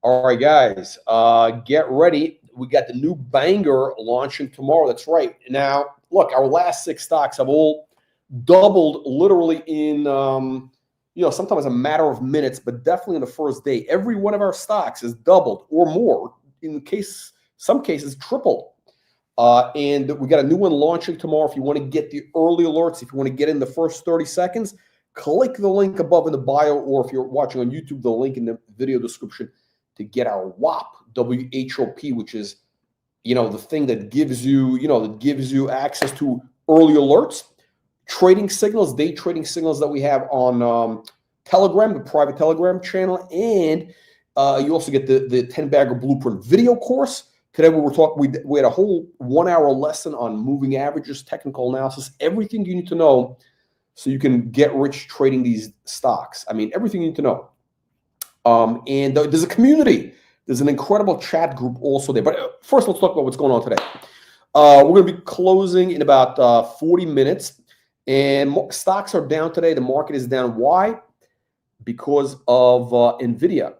All right, guys, get ready. We got the new banger launching tomorrow. That's right. Now, look, our last 6 stocks have all doubled literally in, sometimes a matter of minutes, but definitely in the first day. Every one of our stocks is doubled or more. Some cases tripled. And we got a new one launching tomorrow. If you want to get the early alerts, if you want to get in the first 30 seconds, click the link above in the bio, or if you're watching on YouTube, the link in the video description to get our WAP, WHOP, which is, the thing that gives you, access to early alerts, trading signals, day trading signals that we have on Telegram, the private Telegram channel, and you also get the 10-bagger blueprint video course. Today we had a whole 1-hour lesson on moving averages, technical analysis, everything you need to know so you can get rich trading these stocks. I mean, everything you need to know. And there's a community. There's an incredible chat group also there. But first, let's talk about what's going on today. We're going to be closing in about 40 minutes. And stocks are down today. The market is down. Why? Because of Nvidia.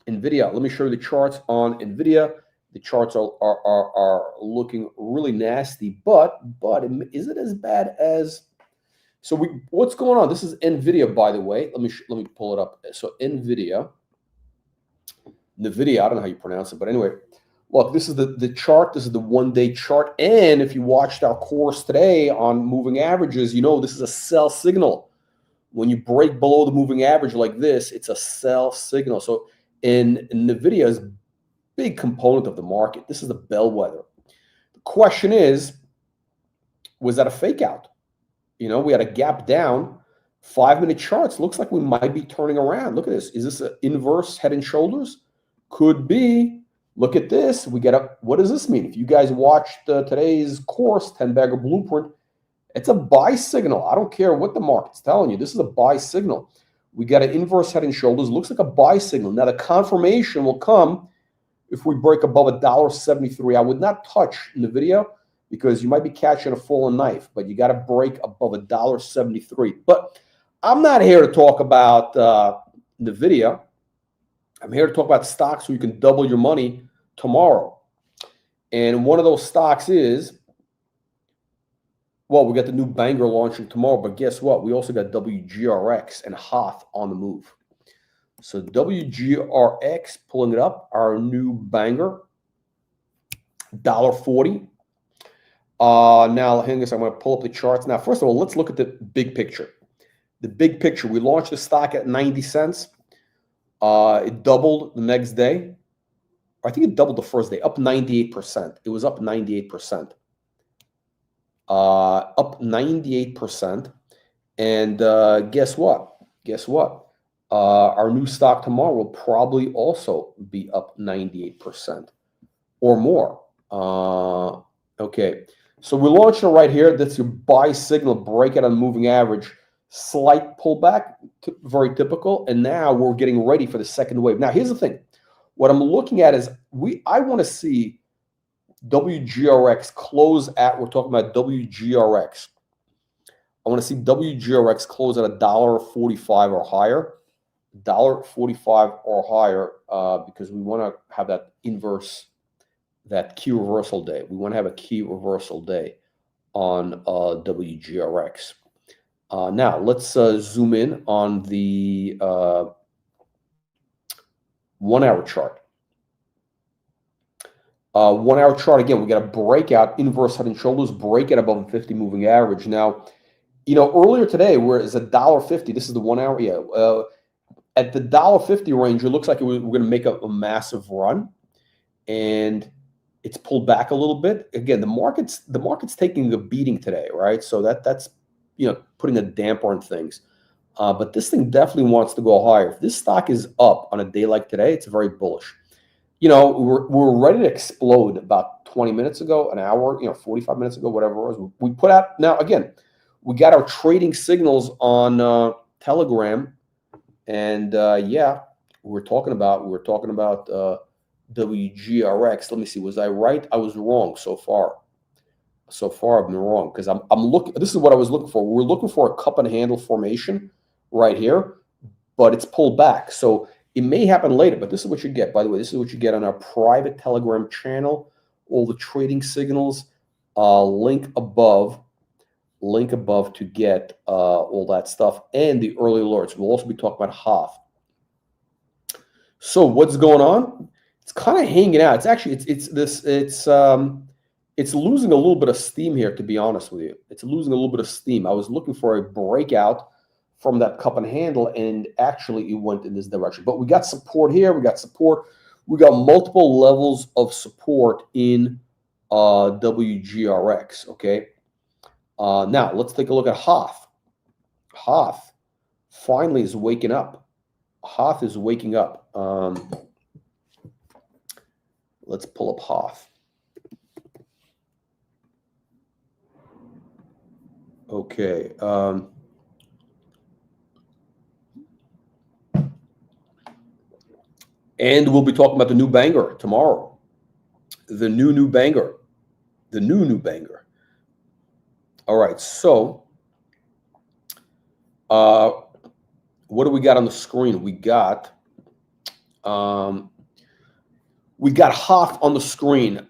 Let me show you the charts on Nvidia. The charts are looking really nasty. But is it as bad as... So what's going on? This is Nvidia, by the way. Let me pull it up. So Nvidia, I don't know how you pronounce it, but anyway, look, this is the chart. This is the 1-day chart. And if you watched our course today on moving averages, this is a sell signal. When you break below the moving average like this, it's a sell signal. So Nvidia is a big component of the market. This is the bellwether. The question is, was that a fake out? We had a gap down. 5-minute charts looks like we might be turning around. Look at this. Is this an inverse head and shoulders? Could be. Look at this. What does this mean? If you guys watched today's course, 10-bagger blueprint, it's a buy signal. I don't care what the market's telling you. This is a buy signal. We got an inverse head and shoulders. Looks like a buy signal. Now, the confirmation will come if we break above $1.73. I would not touch Nvidia because you might be catching a fallen knife, but you got to break above $1.73. But I'm not here to talk about Nvidia. I'm here to talk about stocks so you can double your money tomorrow. And one of those stocks is, well, we got the new banger launching tomorrow, but guess what? We also got WGRX and Hoth on the move. So WGRX, pulling it up, our new banger, $1.40. Now, hang on, I'm going to pull up the charts. Now, first of all, let's look at the big picture. The big picture, we launched the stock at 90 cents. It doubled the next day. I think it doubled the first day, up 98%. It was up 98%. Up 98%. And guess what? Our new stock tomorrow will probably also be up 98% or more. Okay. So we launched it right here. That's your buy signal, breakout on moving average. Slight pullback, very typical, and now we're getting ready for the second wave. Now, here's the thing. What I'm looking at is I want to see WGRX close at, we're talking about WGRX. I want to see WGRX close at $1.45 or higher. $1.45 or higher because we want to have that inverse, that key reversal day. We want to have a key reversal day on WGRX. Now, let's zoom in on the 1-hour chart. 1-hour chart, again, we got a breakout, inverse head and shoulders, breakout above the 50 moving average. Now, earlier today, where it's $1.50, this is the 1-hour, at the $1.50 range, it looks like we're going to make a massive run, and it's pulled back a little bit. Again, the market's taking a beating today, right? So that's putting a damper on things. But this thing definitely wants to go higher. If this stock is up on a day like today, it's very bullish. We're ready to explode about 20 minutes ago, an hour, 45 minutes ago, whatever it was. We put out, now again, we got our trading signals on Telegram, and yeah, we're talking about WGRX. Let me see, was I right? I was wrong so far. So far, I've been wrong because I'm looking. This is what I was looking for. We're looking for a cup and handle formation right here, but it's pulled back. So It may happen later, but this is what you get. By the way, this is what you get on our private Telegram channel. All the trading signals, link above to get all that stuff and the early alerts. We'll also be talking about Hoth. So what's going on? It's kind of hanging out. It's actually it's losing a little bit of steam here, to be honest with you. It's losing a little bit of steam. I was looking for a breakout from that cup and handle, and actually it went in this direction. But we got support here. We got support. We got multiple levels of support in WGRX. Okay. Now let's take a look at Hoth. Hoth finally is waking up. Hoth is waking up. Let's pull up Hoth. Okay. And we'll be talking about the new banger tomorrow. The new banger. The new banger. All right. So, what do we got on the screen? We got Hoth on the screen.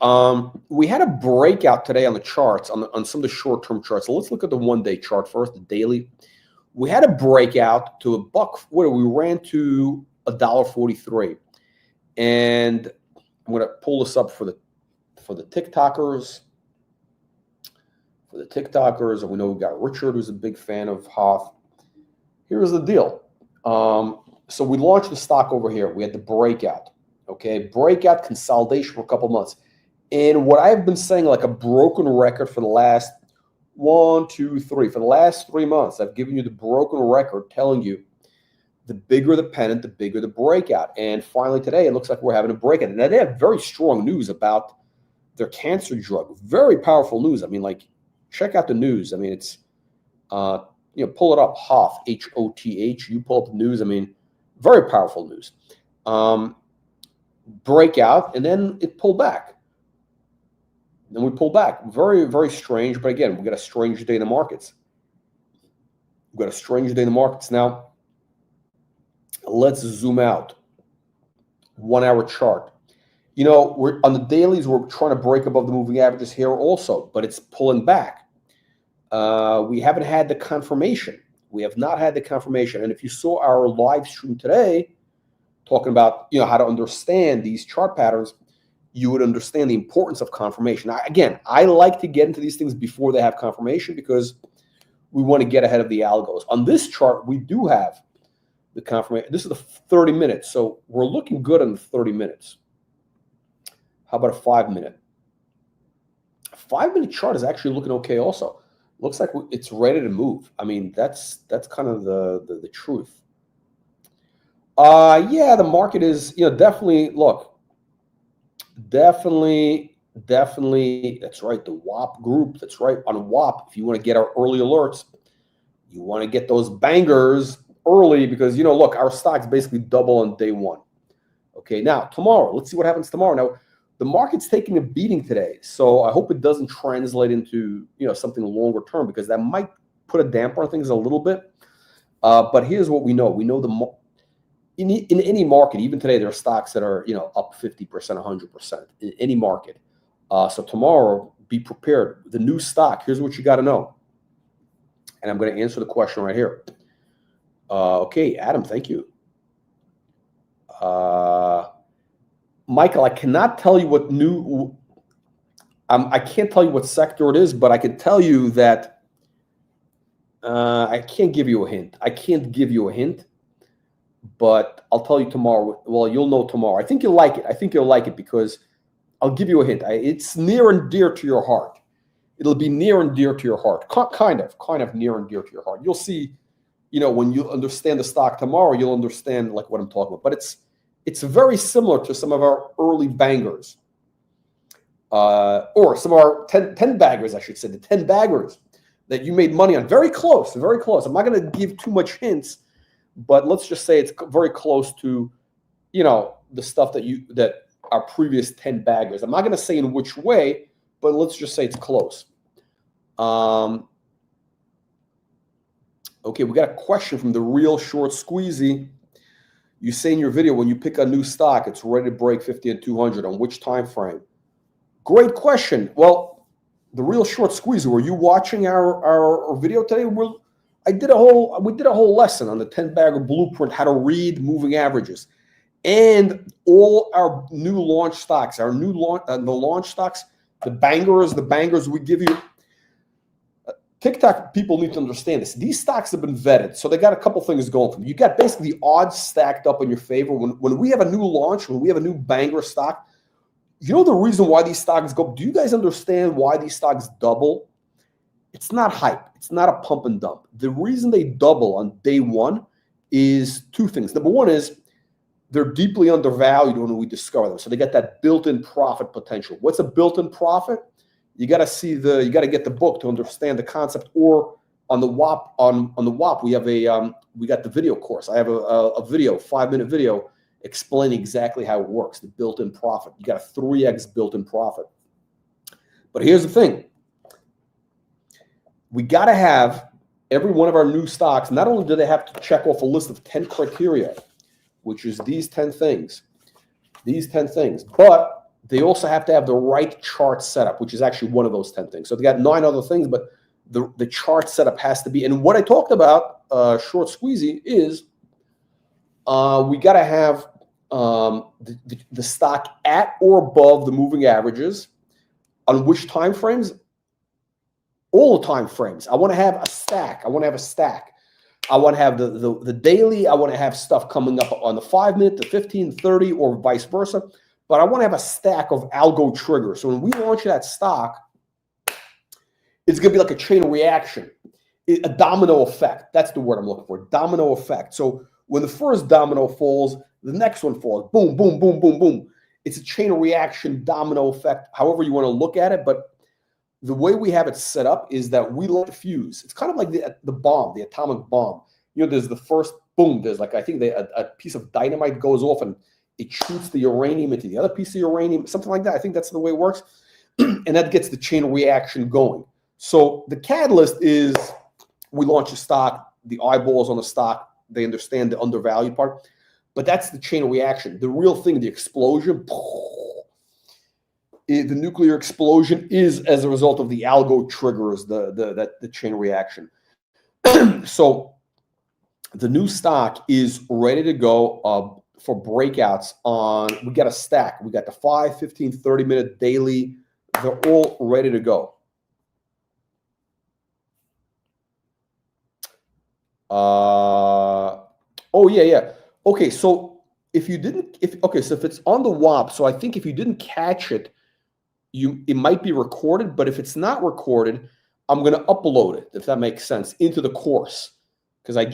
We had a breakout today on the charts, on some of the short-term charts. So let's look at the one-day chart first, the daily. We had a breakout to a buck. What we ran to $1.43, and I'm going to pull this up for the TikTokers. For the TikTokers, and we know we got Richard, who's a big fan of Hoth. Here's the deal. So we launched the stock over here. We had the breakout. Okay, breakout consolidation for a couple months. And what I've been saying, like a broken record for the last 1, 2, 3, for the last 3 months, I've given you the broken record telling you the bigger the pennant, the bigger the breakout. And finally today, it looks like we're having a breakout. And they have very strong news about their cancer drug. Very powerful news. I mean, like, check out the news. I mean, it's, pull it up, Hoth, H-O-T-H. You pull up the news. I mean, very powerful news. Breakout, and then it pulled back. Then we pulled back. Very, very strange. But again, we got a strange day in the markets. We've got a strange day in the markets. Now, let's zoom out. 1 hour chart. We're on the dailies, we're trying to break above the moving averages here also, but it's pulling back. We haven't had the confirmation. We have not had the confirmation. And if you saw our live stream today, talking about how to understand these chart patterns, you would understand the importance of confirmation. I like to get into these things before they have confirmation because we want to get ahead of the algos. On this chart, we do have the confirmation. This is the 30 minutes, so we're looking good on the 30 minutes. How about a 5-minute? A 5-minute chart is actually looking okay also. Looks like it's ready to move. I mean, that's kind of the truth. Yeah, the market is, definitely, look, definitely, that's right, the WAP group, that's right, on WAP, if you want to get our early alerts, you want to get those bangers early because, look, our stock's basically double on day one. Okay, now, tomorrow, let's see what happens tomorrow. Now, the market's taking a beating today, so I hope it doesn't translate into, something longer term because that might put a damper on things a little bit. But here's what we know. We know in any market, even today, there are stocks that are, up 50%, 100% in any market. So tomorrow, be prepared. The new stock, here's what you got to know. And I'm going to answer the question right here. Okay, Adam, thank you. Michael, I cannot tell you what I can't tell you what sector it is, but I can tell you that I can't give you a hint. But I'll tell you tomorrow. Well, you'll know tomorrow. I think you'll like it. Because I'll give you a hint. It's near and dear to your heart. It'll be near and dear to your heart. Kind of near and dear to your heart. You'll see, when you understand the stock tomorrow, you'll understand like what I'm talking about. But it's very similar to some of our early bangers. Or some of our 10 baggers, I should say, the 10 baggers that you made money on. Very close, very close. I'm not going to give too much hints. But let's just say it's very close to, the stuff that our previous 10 baggers. I'm not going to say in which way, but let's just say it's close. Okay, we got a question from the Real Short Squeezy. You say in your video, when you pick a new stock, it's ready to break 50 and 200. On which time frame? Great question. Well, the real short squeezer. Were you watching our video today? We did a whole lesson on the 10-bagger blueprint, how to read moving averages, and all our new launch stocks, the launch stocks, the bangers we give you. TikTok people need to understand this. These stocks have been vetted, so they got a couple things going for them. You got basically the odds stacked up in your favor. When we have a new launch, when we have a new banger stock, you know the reason why these stocks go? Do you guys understand why these stocks double? It's not hype. It's not a pump and dump. The reason they double on day one is two things. Number one is they're deeply undervalued when we discover them. So they got that built-in profit potential. What's a built-in profit? You got to get the book to understand the concept. Or on the WAP, on the WAP, we have we got the video course. I have a video, 5-minute video explaining exactly how it works, the built-in profit. You got a 3x built-in profit. But here's the thing. We got to have every one of our new stocks, not only do they have to check off a list of 10 criteria, which is these 10 things, but they also have to have the right chart setup, which is actually one of those 10 things. So they got 9 other things, but the chart setup has to be. And what I talked about, short squeezy, is we got to have the stock at or above the moving averages. On which time frames? All the time frames. I want to have a stack. I want to have the daily. I want to have stuff coming up on the 5-minute, the 15, 30, or vice versa. But I want to have a stack of algo triggers. So when we launch that stock, it's going to be like a chain reaction, a domino effect. That's the word I'm looking for, domino effect. So when the first domino falls, the next one falls. Boom, boom, boom, boom, boom. It's a chain reaction, domino effect, however you want to look at it. But the way we have it set up is that we let it fuse. It's kind of like the bomb, the atomic bomb. You know, there's the first boom. There's like, I think a piece of dynamite goes off and it shoots the uranium into the other piece of uranium, something like that. I think that's the way it works. And that gets the chain reaction going. So the catalyst is we launch a stock, the eyeballs on the stock, they understand the undervalued part. But that's the chain reaction. The real thing, the explosion, the nuclear explosion is as a result of the algo triggers, the chain reaction. So the new stock is ready to go for breakouts on, we got a stack. We got the 5, 15, 30-minute daily. They're all ready to go. Oh, yeah. Okay, so if it's on the WAP, so I think if you didn't catch it, it might be recorded, but if it's not recorded, I'm going to upload it, if that makes sense, into the course. Because I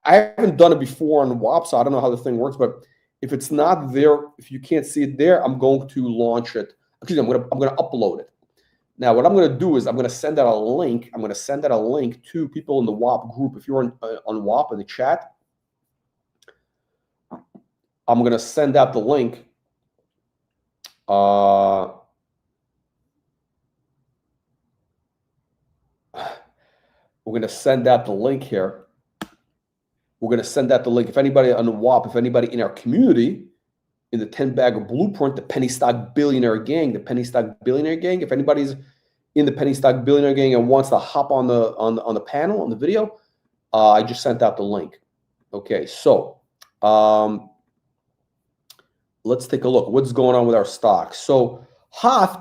haven't done it before on WAP, so I don't know how the thing works. But if it's not there, if you can't see it there, I'm going to launch it. Excuse me, I'm going to upload it. Now, what I'm going to do is I'm going to send out a link. I'm going to send out a link to people in the WAP group. If you're on WAP in the chat, I'm going to send out the link. We're going to send out the link here. We're going to send out the link. If anybody on the WAP, if anybody in our community, in the 10-bagger blueprint, the penny stock billionaire gang, if anybody's in the penny stock billionaire gang and wants to hop on the panel, on the video, I just sent out the link. Okay, so let's take a look. What's going on with our stocks? So Hoth.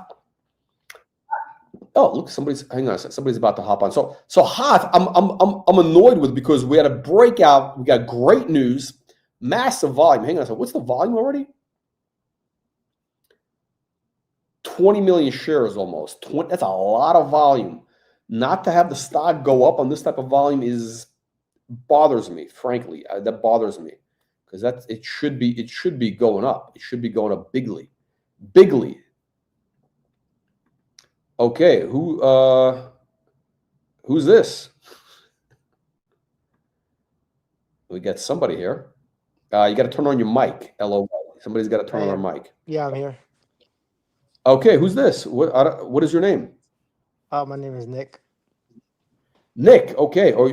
Oh, look, hang on a second. Somebody's about to hop on. So Hoth, I'm annoyed with, because we had a breakout. We got great news, massive volume. Hang on a second. What's the volume already? 20 million shares almost. That's a lot of volume. Not to have the stock go up on this type of volume bothers me, frankly. That bothers me, because it should be going up. It should be going up bigly. Okay, who's this? We got somebody here. You got to turn on your mic. LOL. Somebody's got to turn on their mic. Yeah, I'm here. Okay, who's this? What is your name? My name is Nick. Nick, okay, or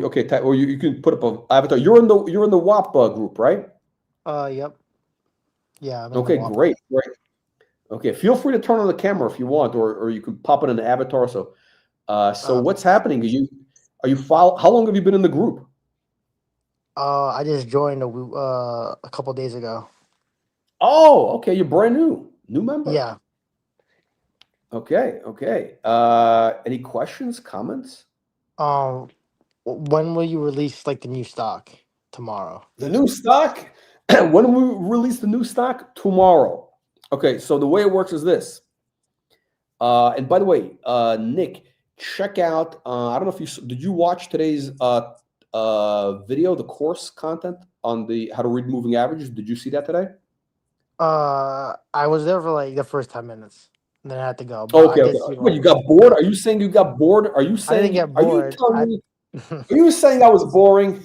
you can put up an avatar. You're in the WAP group, right? Yep. Yeah, I'm in the Okay, WAP great, group. great. Okay, feel free to turn on the camera if you want, or you can pop it in the avatar. So Okay. what's happening? How long have you been in the group? I just joined a couple days ago. Oh, okay, you're brand new member. Yeah. Okay, okay. Any questions, comments? Um, when will you release like the new stock? Tomorrow. The new stock. When we release the new stock? Tomorrow. Okay, so the way it works is this. And by the way, Nick, check out. I don't know if did you watch today's video, the course content on the how to read moving averages. Did you see that today? I was there for like the first 10 minutes, and then I had to go. But I Okay, did okay. see What, like you got bored? Are you saying you got bored? Are you I didn't get Are you bored. telling me? Are you saying I was boring?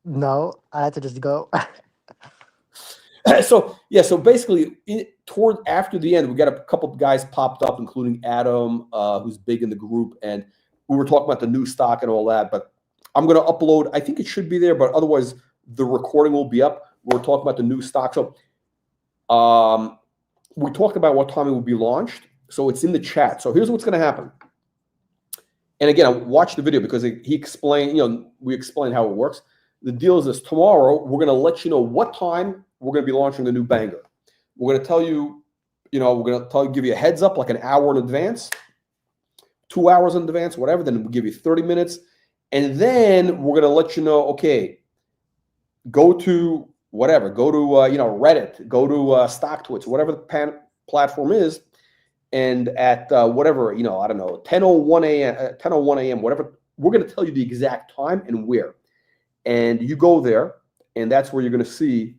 No, I had to just go. So yeah, so basically, toward after the end, we got a couple of guys popped up, including Adam, who's big in the group, and we were talking about the new stock and all that. But I'm going to upload. I think it should be there, but otherwise, the recording will be up. We're talking about the new stock. So we talked about what time it will be launched. So it's in the chat. So here's what's going to happen. And again, watch the video because he explained. We explained how it works. The deal is this: tomorrow we're going to let you know what time we're going to be launching the new banger. We're going to tell you, we're going to give you a heads up like an hour in advance, 2 hours in advance, whatever. Then we'll give you 30 minutes. And then we're going to let you know, okay, go to whatever, go to, Reddit, go to StockTwits, whatever the platform is. And at whatever, I don't know, 10:01 a.m., whatever, we're going to tell you the exact time and where. And you go there, and that's where you're going to see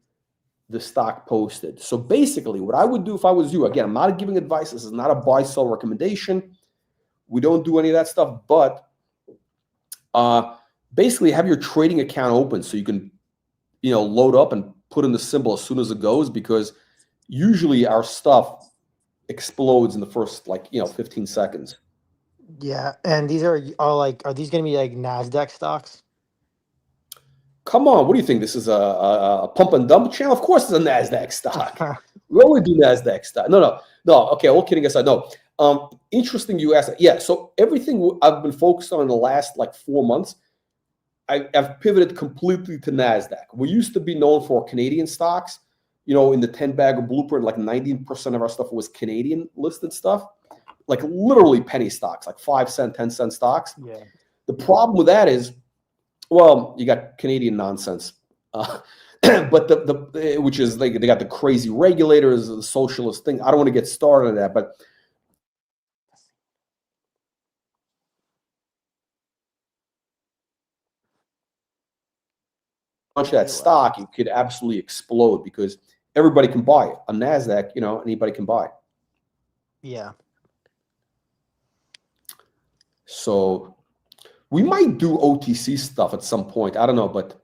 the stock posted. So basically, what I would do if I was you, again, I'm not giving advice. This is not a buy-sell recommendation. We don't do any of that stuff. But basically, have your trading account open so you can, load up and put in the symbol as soon as it goes, because usually our stuff explodes in the first 15 seconds. Yeah, and these are these gonna be like Nasdaq stocks? Come on, what do you think? This is a pump and dump channel? Of course, it's a Nasdaq stock. We always do Nasdaq stock. No. Okay, all kidding aside, no. Interesting you asked that. Yeah, so everything I've been focused on in the last 4 months, I've pivoted completely to Nasdaq. We used to be known for Canadian stocks. In the 10-bagger blueprint, 19% of our stuff was Canadian listed stuff, literally penny stocks, 5-cent, 10-cent stocks. Yeah. The problem with that is, well, you got Canadian nonsense, but which is they got the crazy regulators, the socialist thing. I don't want to get started on that, but launch that stock, it could absolutely explode because everybody can buy it. On Nasdaq, anybody can buy. Yeah. So we might do OTC stuff at some point. I don't know, but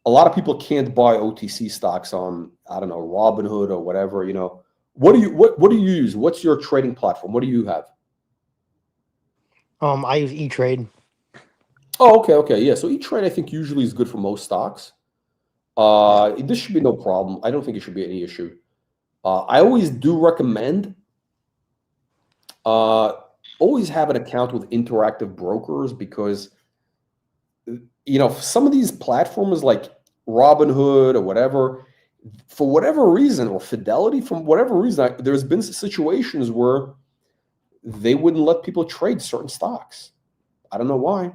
a lot of people can't buy OTC stocks on, I don't know, Robinhood or whatever. What do you use? What's your trading platform? What do you have? I use E-Trade. Oh, okay, yeah. So E-Trade, I think, usually is good for most stocks. This should be no problem. I don't think it should be any issue. I always do recommend always have an account with Interactive Brokers because some of these platforms like Robinhood or whatever, for whatever reason, or Fidelity, from whatever reason, there's been situations where they wouldn't let people trade certain stocks. I don't know why.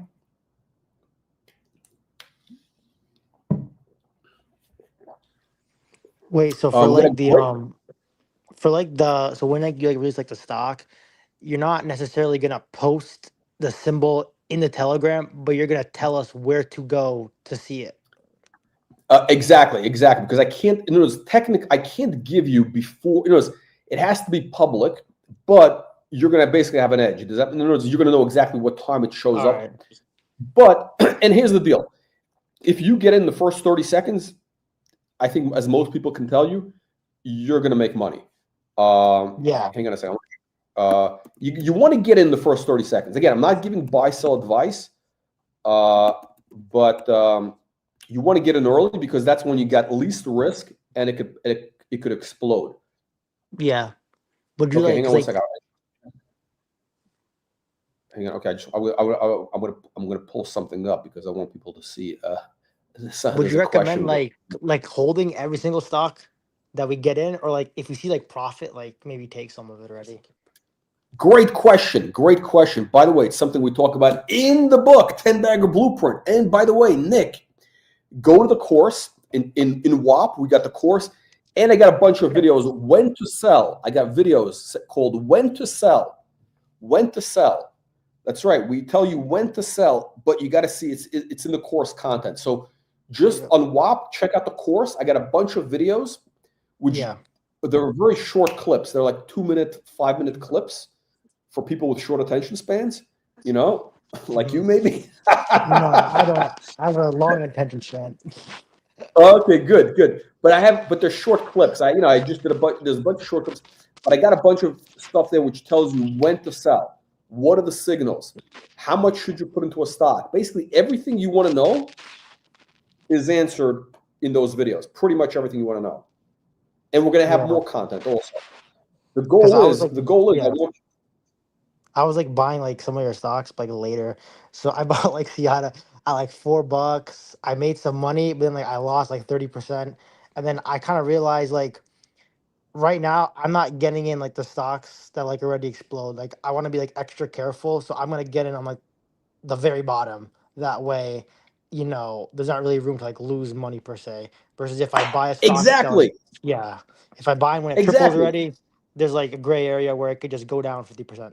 Wait, so for so when you release the stock, you're not necessarily gonna post the symbol in the Telegram, but you're gonna tell us where to go to see it. Exactly. Because I can't. I can't give you before. It has to be public, but you're gonna basically have an edge. Does that? In other words, you're gonna know exactly what time it shows All up. right. But and here's the deal: if you get in the first 30 seconds, I think, as most people can tell you, you're gonna make money. Yeah. Hang on a second. You want to get in the first 30 seconds. Again, I'm not giving buy-sell advice. But you want to get in early because that's when you got least risk and it could explode. Yeah. Would you Okay, like, hang on 'cause, one like, second. Hang on. Okay, I'm gonna pull something up because I want people to see. would There's you a recommend question. like holding every single stock that we get in, or like if we see like profit, like maybe take some of it already? Great question. Great question. By the way, it's something we talk about in the book, 10-Bagger Blueprint. And by the way, Nick, go to the course in WAP. We got the course, and I got a bunch of videos when to sell. I got videos called when to sell. When to sell. That's right. We tell you when to sell, but you got to see it's in the course content. So just on WAP, check out the course. I got a bunch of videos, which Yeah. they're very short clips. They're like 2-minute, 5-minute clips for people with short attention spans. You know, like you maybe. No, I don't. I have a long attention span. Okay, good. But they're short clips. I just did a bunch. There's a bunch of short clips, but I got a bunch of stuff there which tells you when to sell. What are the signals? How much should you put into a stock? Basically, everything you want to know is answered in those videos. Pretty much everything you want to know, and we're gonna have Yeah. more content also. The Because goal is I yeah, want. I was like buying like some of your stocks like later. So I bought like Seattle at like $4. I made some money, but then like I lost like 30%. And then I kind of realized like right now I'm not getting in like the stocks that like already explode. Like I want to be like extra careful. So I'm gonna get in on like the very bottom. That way, there's not really room to like lose money per se. Versus if I buy a stock that like, Exactly. yeah, if I buy when it triples Exactly. already, there's like a gray area where it could just go down 50%.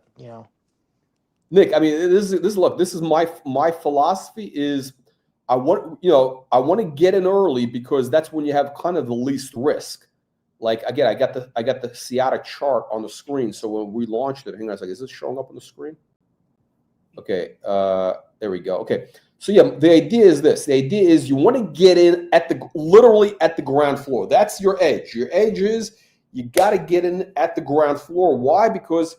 Nick, I mean, this is my philosophy is I want to get in early because that's when you have kind of the least risk. Like again, I got the Seattle chart on the screen. So when we launched it, hang on a second, is this showing up on the screen? Okay, there we go. Okay, so yeah, the idea is this. The idea is you want to get in literally at the ground floor. That's your edge. Your edge is you got to get in at the ground floor. Why? Because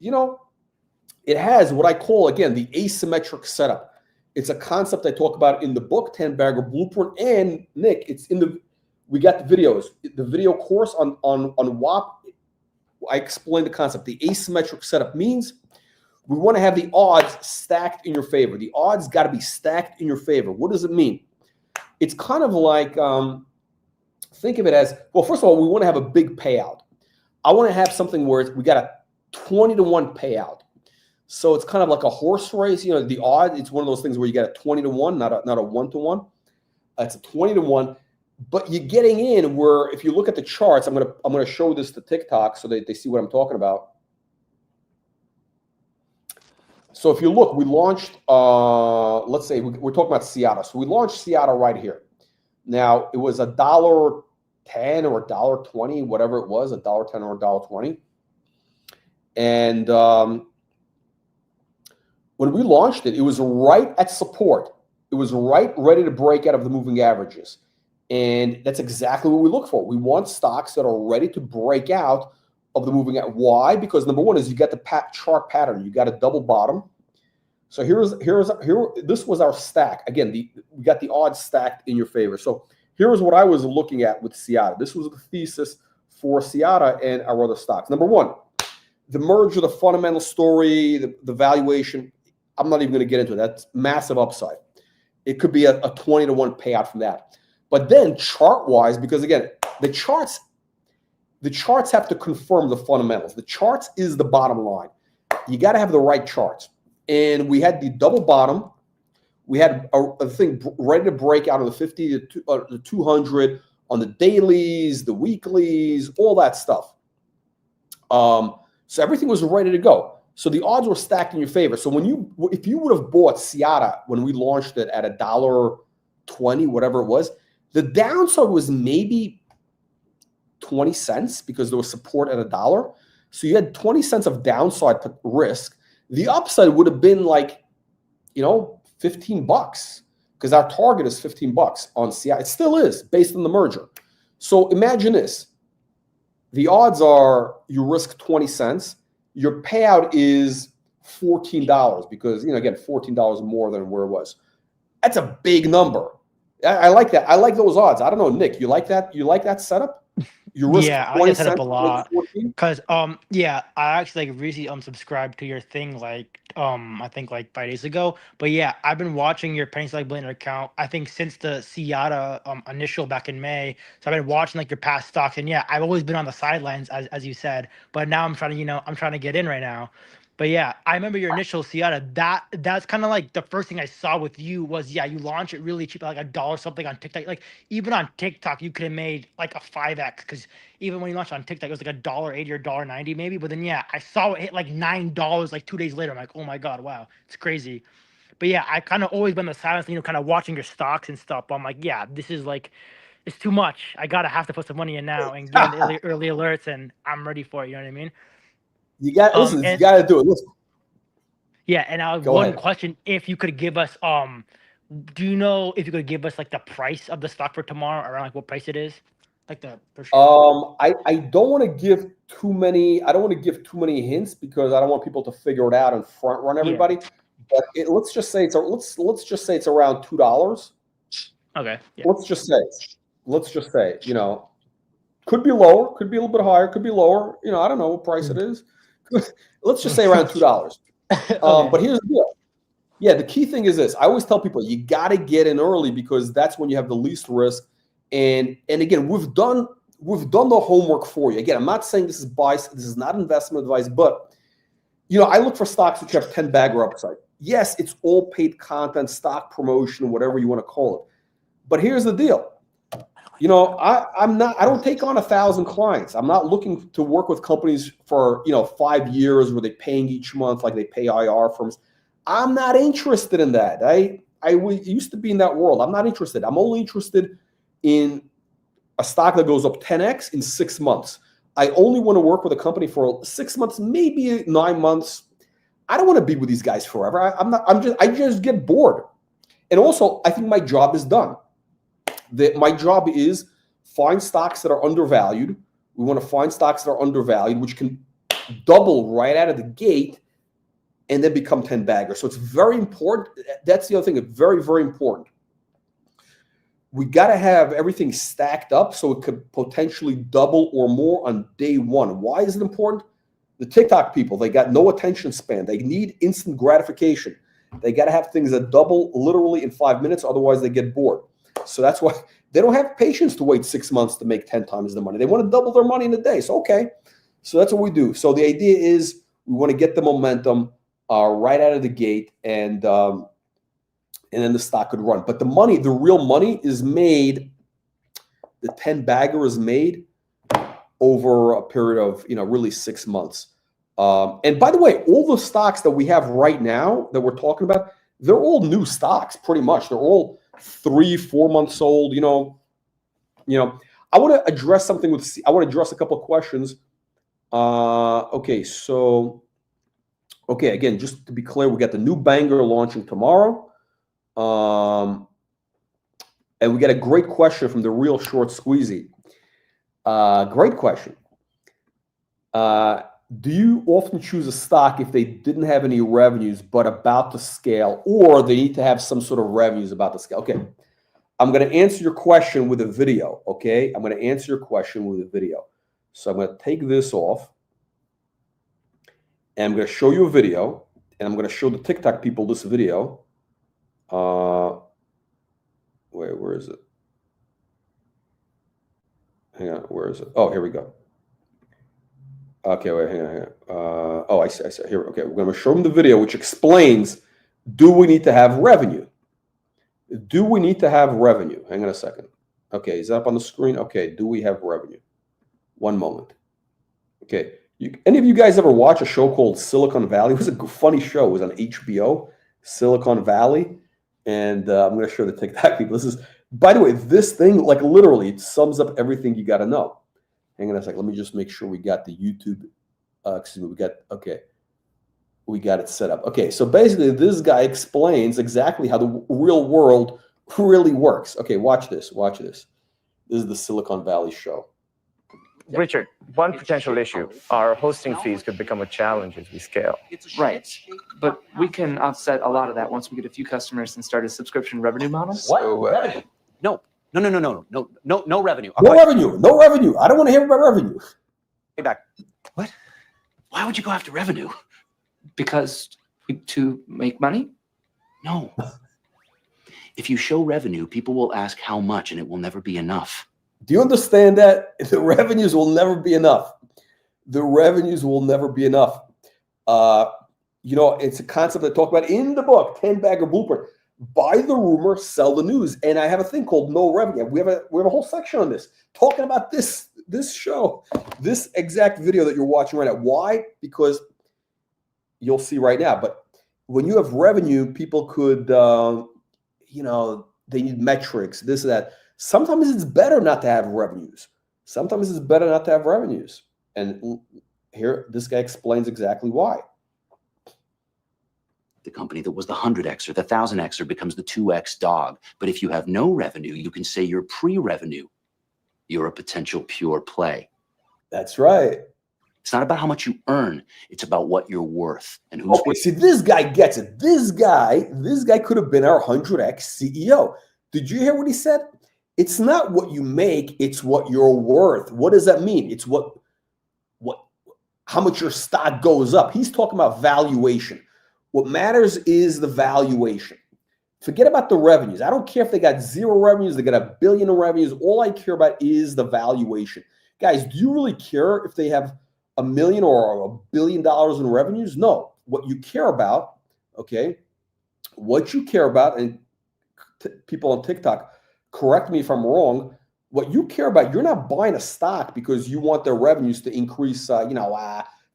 it has what I call, again, the asymmetric setup. It's a concept I talk about in the book, 10-Bagger Blueprint. And Nick, we got the videos. The video course on WAP, I explained the concept. The asymmetric setup means we want to have the odds stacked in your favor. The odds got to be stacked in your favor. What does it mean? It's kind of like, think of it as, well, first of all, we want to have a big payout. I want to have something where we got a 20-to-1 payout. So it's kind of like a horse race. The odd, it's one of those things where you get a 20-to-1, not a 1-to-1. It's a 20-to-1. But you're getting in where if you look at the charts, I'm gonna show this to TikTok so they see what I'm talking about. So if you look, we launched, let's say we're talking about Seattle. So we launched Seattle right here. Now it was $1.10 or $1.20, whatever it was, $1.10 or $1.20. And when we launched it, it was right at support. It was right ready to break out of the moving averages. And that's exactly what we look for. We want stocks that are ready to break out of the moving average. Why? Because number one is you got the chart pattern. You got a double bottom. So this was our stack. Again, we got the odds stacked in your favor. So here's what I was looking at with Seattle. This was the thesis for Seattle and our other stocks. Number one, the merger, the fundamental story, the valuation. I'm not even going to get into it. That's massive upside. It could be a 20-to-1 payout from that. But then chart-wise, because again, the charts have to confirm the fundamentals. The charts is the bottom line. You got to have the right charts. And we had the double bottom. We had a thing ready to break out on the 50 to the 200 on the dailies, the weeklies, all that stuff. So everything was ready to go. So the odds were stacked in your favor. So if you would have bought Seattle when we launched it at $1.20, whatever it was, the downside was maybe 20 cents because there was support at $1. So you had 20 cents of downside risk. The upside would have been like, $15 because our target is $15 on Seattle. It still is based on the merger. So imagine this. The odds are you risk 20 cents. Your payout is $14 because, again, $14 more than where it was. That's a big number. I like that. I like those odds. I don't know, Nick, you like that? You like that setup? You risk Yeah, I like 20 that setup cents a to win lot. 14? Cause yeah, I actually like recently unsubscribed to your thing like I think like 5 days ago. But yeah, I've been watching your Penny Select Billionaire account. I think since the Seattle initial back in May. So I've been watching like your past stocks, and yeah, I've always been on the sidelines as you said. But now I'm trying to I'm trying to get in right now. But yeah, I remember your initial Seattle. That's kind of like the first thing I saw with you was yeah, you launched it really cheap, like $1 something on TikTok. Like even on TikTok, you could have made like a 5x because even when you launched on TikTok, it was like $1.80 or $1.90 maybe. But then yeah, I saw it hit like $9 like 2 days later. I'm like, oh my god, wow, it's crazy. But yeah, I kind of always been the silence, kind of watching your stocks and stuff. But I'm like, yeah, this is like, it's too much. I gotta have to put some money in now and getting the early alerts, and I'm ready for it. You know what I mean? Listen, you And got to do it. Listen, yeah, and I have go one ahead. question. If you could give us, do you know if you could give us like the price of the stock for tomorrow, around like what price it is, like the per share? I don't want to give too many. I don't want to give too many hints because I don't want people to figure it out and front run Yeah. everybody. But let's just say let's just say it's around $2. Okay. Yeah. Let's just say, could be lower, could be a little bit higher, could be lower. I don't know what price it is. Let's just say around $2. Okay. But here's the deal. Yeah, the key thing is this. I always tell people you got to get in early because that's when you have the least risk. And again, we've done the homework for you. Again, I'm not saying this is bias. This is not investment advice, but I look for stocks which have 10 bagger upside. Yes, it's all paid content, stock promotion, whatever you want to call it. But here's the deal. I don't take on 1,000 clients. I'm not looking to work with companies for 5 years where they're paying each month like they pay IR firms. I'm not interested in that. I used to be in that world. I'm not interested. I'm only interested in a stock that goes up 10x in 6 months. I only want to work with a company for 6 months, maybe 9 months. I don't want to be with these guys forever. I just get bored. And also, I think my job is done. My job is find stocks that are undervalued. We want to find stocks that are undervalued, which can double right out of the gate and then become 10 baggers. So it's very important. That's the other thing. It's very, very important. We got to have everything stacked up so it could potentially double or more on day one. Why is it important? The TikTok people, they got no attention span. They need instant gratification. They got to have things that double literally in 5 minutes. Otherwise, they get bored. So that's why they don't have patience to wait 6 months to make 10 times the money. They want to double their money in a day. So, okay. So that's what we do. So the idea is we want to get the momentum right out of the gate, and then the stock could run. But the real money is made, the 10 bagger is made over a period of, really 6 months. And by the way, all the stocks that we have right now that we're talking about, they're all new stocks pretty much. They're all 3-4 months old. I want to address something I want to address a couple of questions. Okay. Again, just to be clear, we got the new banger launching tomorrow. And we got a great question from the Real Short Squeezy. Great question. Do you often choose a stock if they didn't have any revenues but about to scale, or they need to have some sort of revenues about to scale? Okay. I'm going to answer your question with a video. Okay. I'm going to answer your question with a video. So I'm going to take this off. And I'm going to show you a video, and I'm going to show the TikTok people this video. Where is it? Hang on, where is it? Oh, here we go. Okay, wait, hang on. I see. Here, okay, we're going to show them the video, which explains, do we need to have revenue? Do we need to have revenue? Hang on a second. Okay, is that up on the screen? Okay, do we have revenue? One moment. Okay. Any of you guys ever watch a show called Silicon Valley? It was a funny show. It was on HBO, Silicon Valley. And I'm going to show the TikTok people. By the way, this thing, like literally, it sums up everything you got to know. Hang on a second. Let me just make sure we got the YouTube. We got it set up. Okay, so basically, this guy explains exactly how the real world really works. Okay, watch this. This is the Silicon Valley show. Richard, one potential issue, our hosting fees could become a challenge as we scale. Right, but we can offset a lot of that once we get a few customers and start a subscription revenue model. What? No revenue. No revenue. No revenue. I don't want to hear about revenue. Hey, back. What? Why would you go after revenue? Because to make money? No. If you show revenue, people will ask how much, and it will never be enough. Do you understand that? The revenues will never be enough. The revenues will never be enough. It's a concept I talk about in the book, 10-Bagger Blueprint. Buy the rumor, sell the news. And I have a thing called no revenue. We have a whole section on this, talking about this show, this exact video that you're watching right now. Why? Because you'll see right now. But when you have revenue, people could, they need metrics, this and that. Sometimes it's better not to have revenues. Sometimes it's better not to have revenues. And here, this guy explains exactly why. The company that was the 100Xer, the 1000Xer becomes the 2X dog. But if you have no revenue, you can say you're pre-revenue. You're a potential pure play. That's right. It's not about how much you earn. It's about what you're worth. And who's okay, see, this guy gets it. This guy could have been our 100X CEO. Did you hear what he said? It's not what you make, it's what you're worth. What does that mean? It's how much your stock goes up. He's talking about valuation. What matters is the valuation. Forget about the revenues. I don't care if they got zero revenues, they got $1 billion in revenues. All I care about is the valuation. Guys, do you really care if they have $1 million or $1 billion in revenues? No. What you care about, okay, and people on TikTok, correct me if I'm wrong, what you care about, you're not buying a stock because you want their revenues to increase, 50%,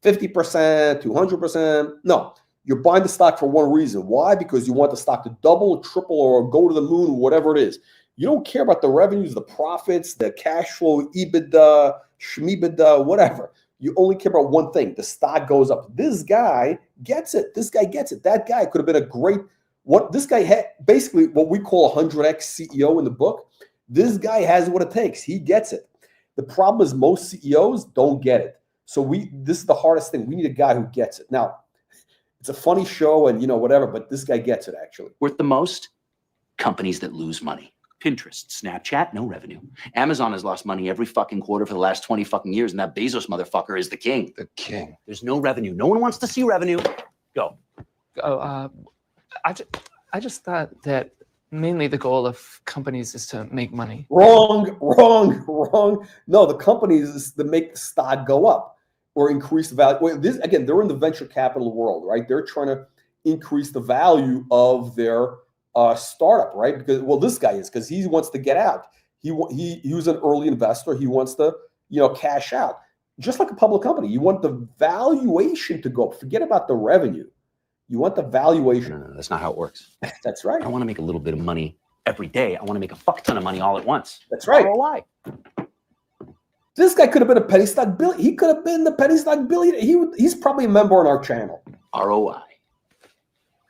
200%. No, you're buying the stock for one reason. Why? Because you want the stock to double, triple, or go to the moon, whatever it is. You don't care about the revenues, the profits, the cash flow, EBITDA, shmibida, whatever. You only care about one thing. The stock goes up. This guy gets it. That guy could have been a great, this guy had basically what we call a 100X CEO in the book. This guy has what it takes. He gets it. The problem is most CEOs don't get it. So this is the hardest thing. We need a guy who gets it. Now, it's a funny show and whatever, but this guy gets it actually. Worth the most? Companies that lose money. Pinterest, Snapchat, no revenue. Amazon has lost money every fucking quarter for the last 20 fucking years, and that Bezos motherfucker is the king. The king. There's no revenue. No one wants to see revenue. Go. I just thought that mainly the goal of companies is to make money. Wrong. No, the companies is to make the stock go up or increase the value. Well, they're in the venture capital world, right? They're trying to increase the value of their startup, right? This guy is, because he wants to get out. He was an early investor. He wants to, cash out. Just like a public company, you want the valuation to go up. Forget about the revenue. You want the valuation. No, that's not how it works. That's right. I don't want to make a little bit of money every day. I want to make a fuck ton of money all at once. That's right. ROI. This guy could have been a penny stock billionaire. He could have been the penny stock billionaire. He's probably a member on our channel. ROI.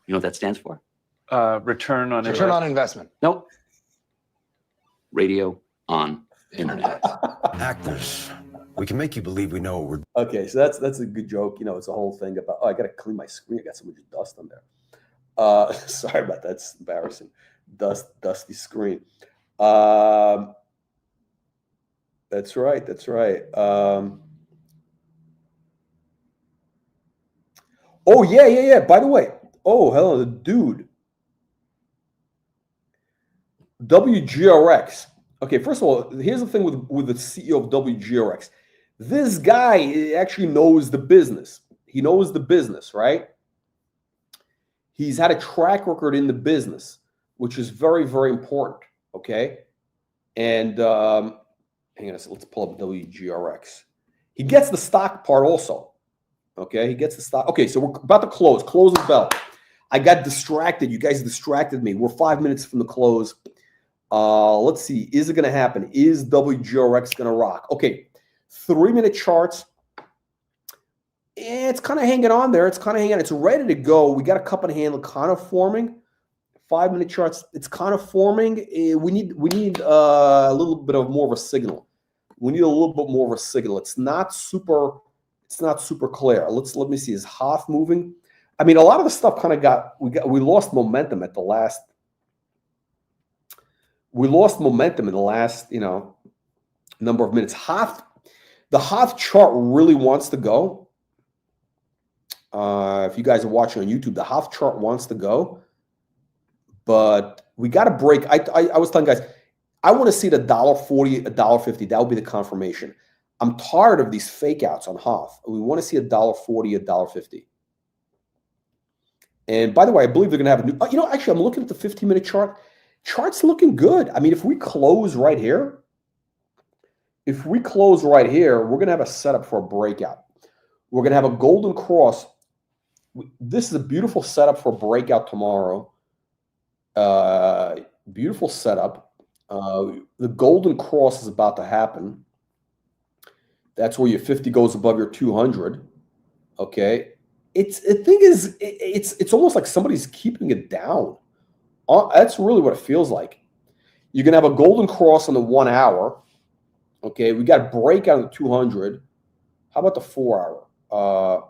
You know what that stands for? Return on investment. Nope. Radio on internet. Actors. We can make you believe we know what we're doing. Okay, so that's a good joke. It's a whole thing about, I got to clean my screen. I got so much dust on there. Sorry about that. It's embarrassing. Dusty screen. That's right. Oh, yeah. By the way, hello, the dude. WGRX. Okay, first of all, here's the thing with the CEO of WGRX. This guy actually knows the business. He knows the business, right? He's had a track record in the business, which is very, very important, okay? And hang on a second, let's pull up WGRX. He gets the stock part also, okay? He gets the stock. Okay, so we're about to close the bell. I got distracted. You guys distracted me. We're 5 minutes from the close. Let's see. Is it going to happen? Is WGRX going to rock? Okay. 3-minute charts. It's kind of hanging on there. It's ready to go. We got a cup and handle kind of forming. 5-minute charts. It's kind of forming. We need a little bit of more of a signal. We need a little bit more of a signal. It's not super clear. Let me see. Is Hoth moving? I mean, a lot of the stuff kind of we lost momentum at the last. We lost momentum in the last, number of minutes. The Hoth chart really wants to go. If you guys are watching on YouTube, the Hoth chart wants to go, but we got to break. I was telling guys, I want to see the $1.40, $1.50. That would be the confirmation. I'm tired of these fake outs on Hoth. We want to see $1.40, $1.50. And by the way, I believe they're going to have a new. Actually, I'm looking at the 15-minute chart. Chart's looking good. I mean, if we close right here, we're going to have a setup for a breakout. We're going to have a golden cross. This is a beautiful setup for a breakout tomorrow. Beautiful setup. The golden cross is about to happen. That's where your 50 goes above your 200. Okay. It's almost like somebody's keeping it down. That's really what it feels like. You're going to have a golden cross on the 1 hour. Okay, we got a breakout of the 200. How about the 4 hour?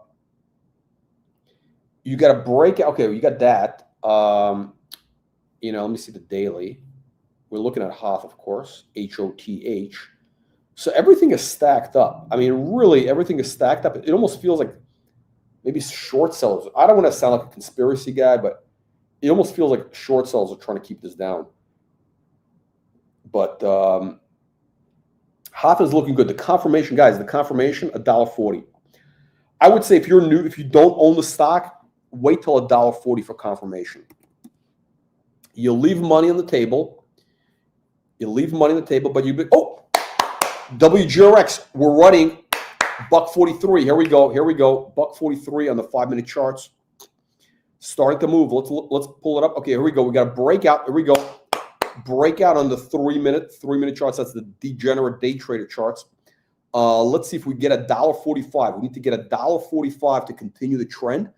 You got a breakout. Okay, you got that. Let me see the daily. We're looking at Hoth, of course, HOTH. So everything is stacked up. I mean, really, everything is stacked up. It almost feels like maybe short sellers. I don't want to sound like a conspiracy guy, but it almost feels like short sellers are trying to keep this down. But Hoth is looking good. The confirmation, guys, $1.40. I would say if you're new, if you don't own the stock, wait till $1.40 for confirmation. You'll leave money on the table. But WGRX, we're running $1.43. Here we go. $1.43 on the 5-minute charts. Starting to move. Let's pull it up. Okay, here we go. We got a breakout. Here we go. Breakout on the 3-minute charts. That's the degenerate day trader charts. Let's see if we get $1.45. We need to get $1.45 to continue the trend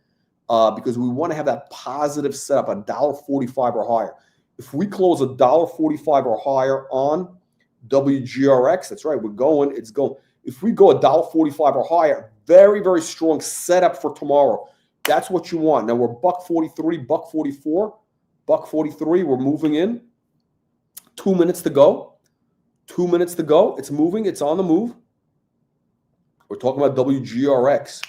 because we want to have that positive setup, $1.45 or higher. If we close $1.45 or higher on WGRX, that's right, it's going. If we go $1.45 or higher, very, very strong setup for tomorrow. That's what you want. Now we're $1.43, $1.44, $1.43. We're moving in. 2 minutes to go. It's moving. It's on the move. We're talking about WGRX.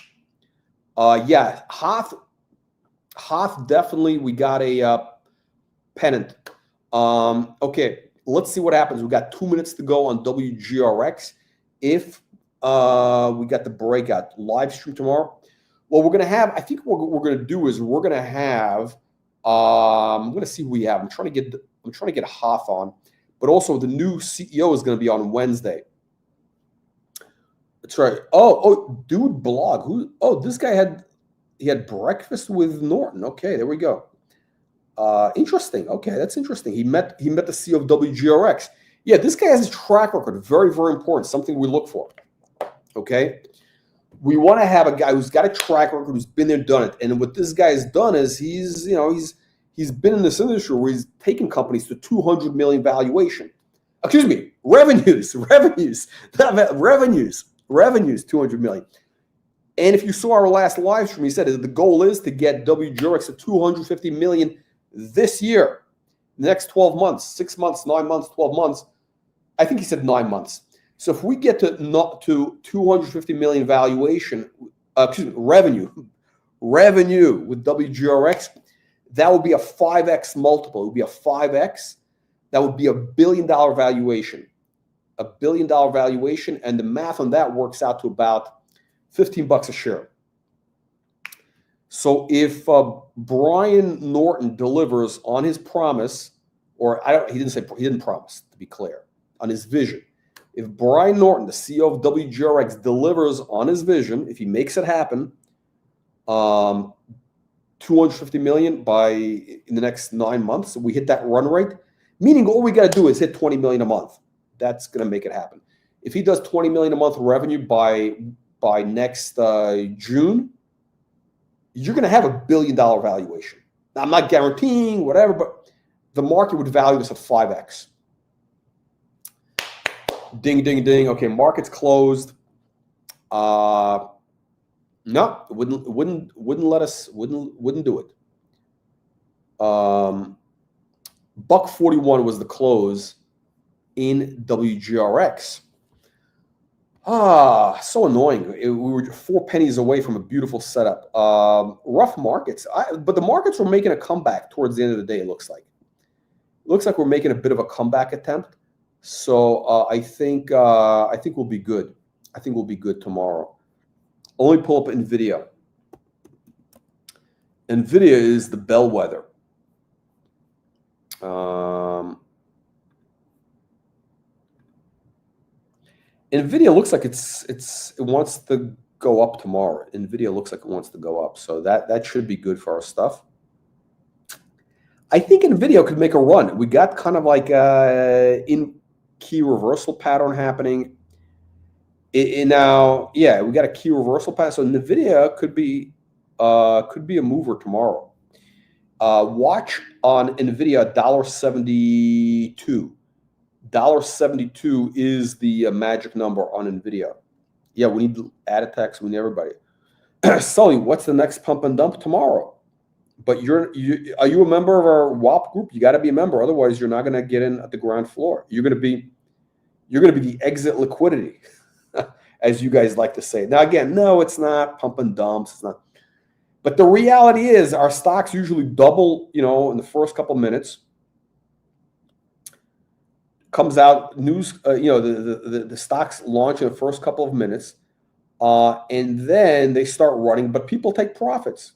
Hoth definitely. We got a pennant. Okay, let's see what happens. We got 2 minutes to go on WGRX. If we got the breakout live stream tomorrow, well, we're gonna have. I think what we're gonna do is we're gonna have. I'm gonna see who we have. I'm trying to get Hoth on, but also the new CEO is gonna be on Wednesday. That's right. Oh, dude, blog. Who? Oh, this guy had breakfast with Norton. Okay, there we go. Interesting. Okay, that's interesting. He met the CEO of WGRX. Yeah, this guy has a track record. Very, very important. Something we look for. Okay, we want to have a guy who's got a track record, who's been there, done it. And what this guy has done is he's been in this industry where he's taken companies to 200 million valuation. Excuse me, revenues, 200 million. And if you saw our last live stream, he said the goal is to get WGRX to 250 million this year, the next 12 months, 6 months, 9 months, 12 months. I think he said 9 months. So if we get to 250 million valuation, revenue with WGRX, that would be a 5x multiple. It would be a 5x. That would be $1 billion valuation. $1 billion valuation, and the math on that works out to about $15 a share. So if Brian Norton delivers on his promise, he didn't promise, to be clear, on his vision. If Brian Norton, the CEO of WGRX, delivers on his vision, if he makes it happen, 250 million in the next 9 months, we hit that run rate, meaning all we got to do is hit 20 million a month. That's going to make it happen. If he does 20 million a month revenue by next June, you're going to have $1 billion valuation. Now, I'm not guaranteeing whatever, but the market would value this at 5x. Ding, ding, ding. Okay, market's closed. No, wouldn't let us, wouldn't do it. Buck 41 was the close in WGRX. So annoying. We were 4 pennies away from a beautiful setup. Rough markets, but the markets were making a comeback towards the end of the day. It looks like we're making a bit of a comeback attempt. So I think we'll be good. I think we'll be good tomorrow. Only pull up Nvidia. Nvidia is the bellwether. Nvidia looks like it wants to go up tomorrow. Nvidia looks like it wants to go up, so that should be good for our stuff. I think Nvidia could make a run. We got kind of like in key reversal pattern happening. Now, yeah, we got a key reversal pattern. So Nvidia could be a mover tomorrow. Watch on Nvidia $1.72. $1.72 is the magic number on Nvidia. Yeah, we need to add a text. We need everybody. Sully, what's the next pump and dump tomorrow? But are you a member of our WAP group? You got to be a member, otherwise you're not going to get in at the ground floor. You're going to be the exit liquidity, as you guys like to say. Now again, no, it's not pump and dumps. It's not. But the reality is, our stocks usually double, in the first couple minutes. Comes out news, the stocks launch in the first couple of minutes, and then they start running. But people take profits.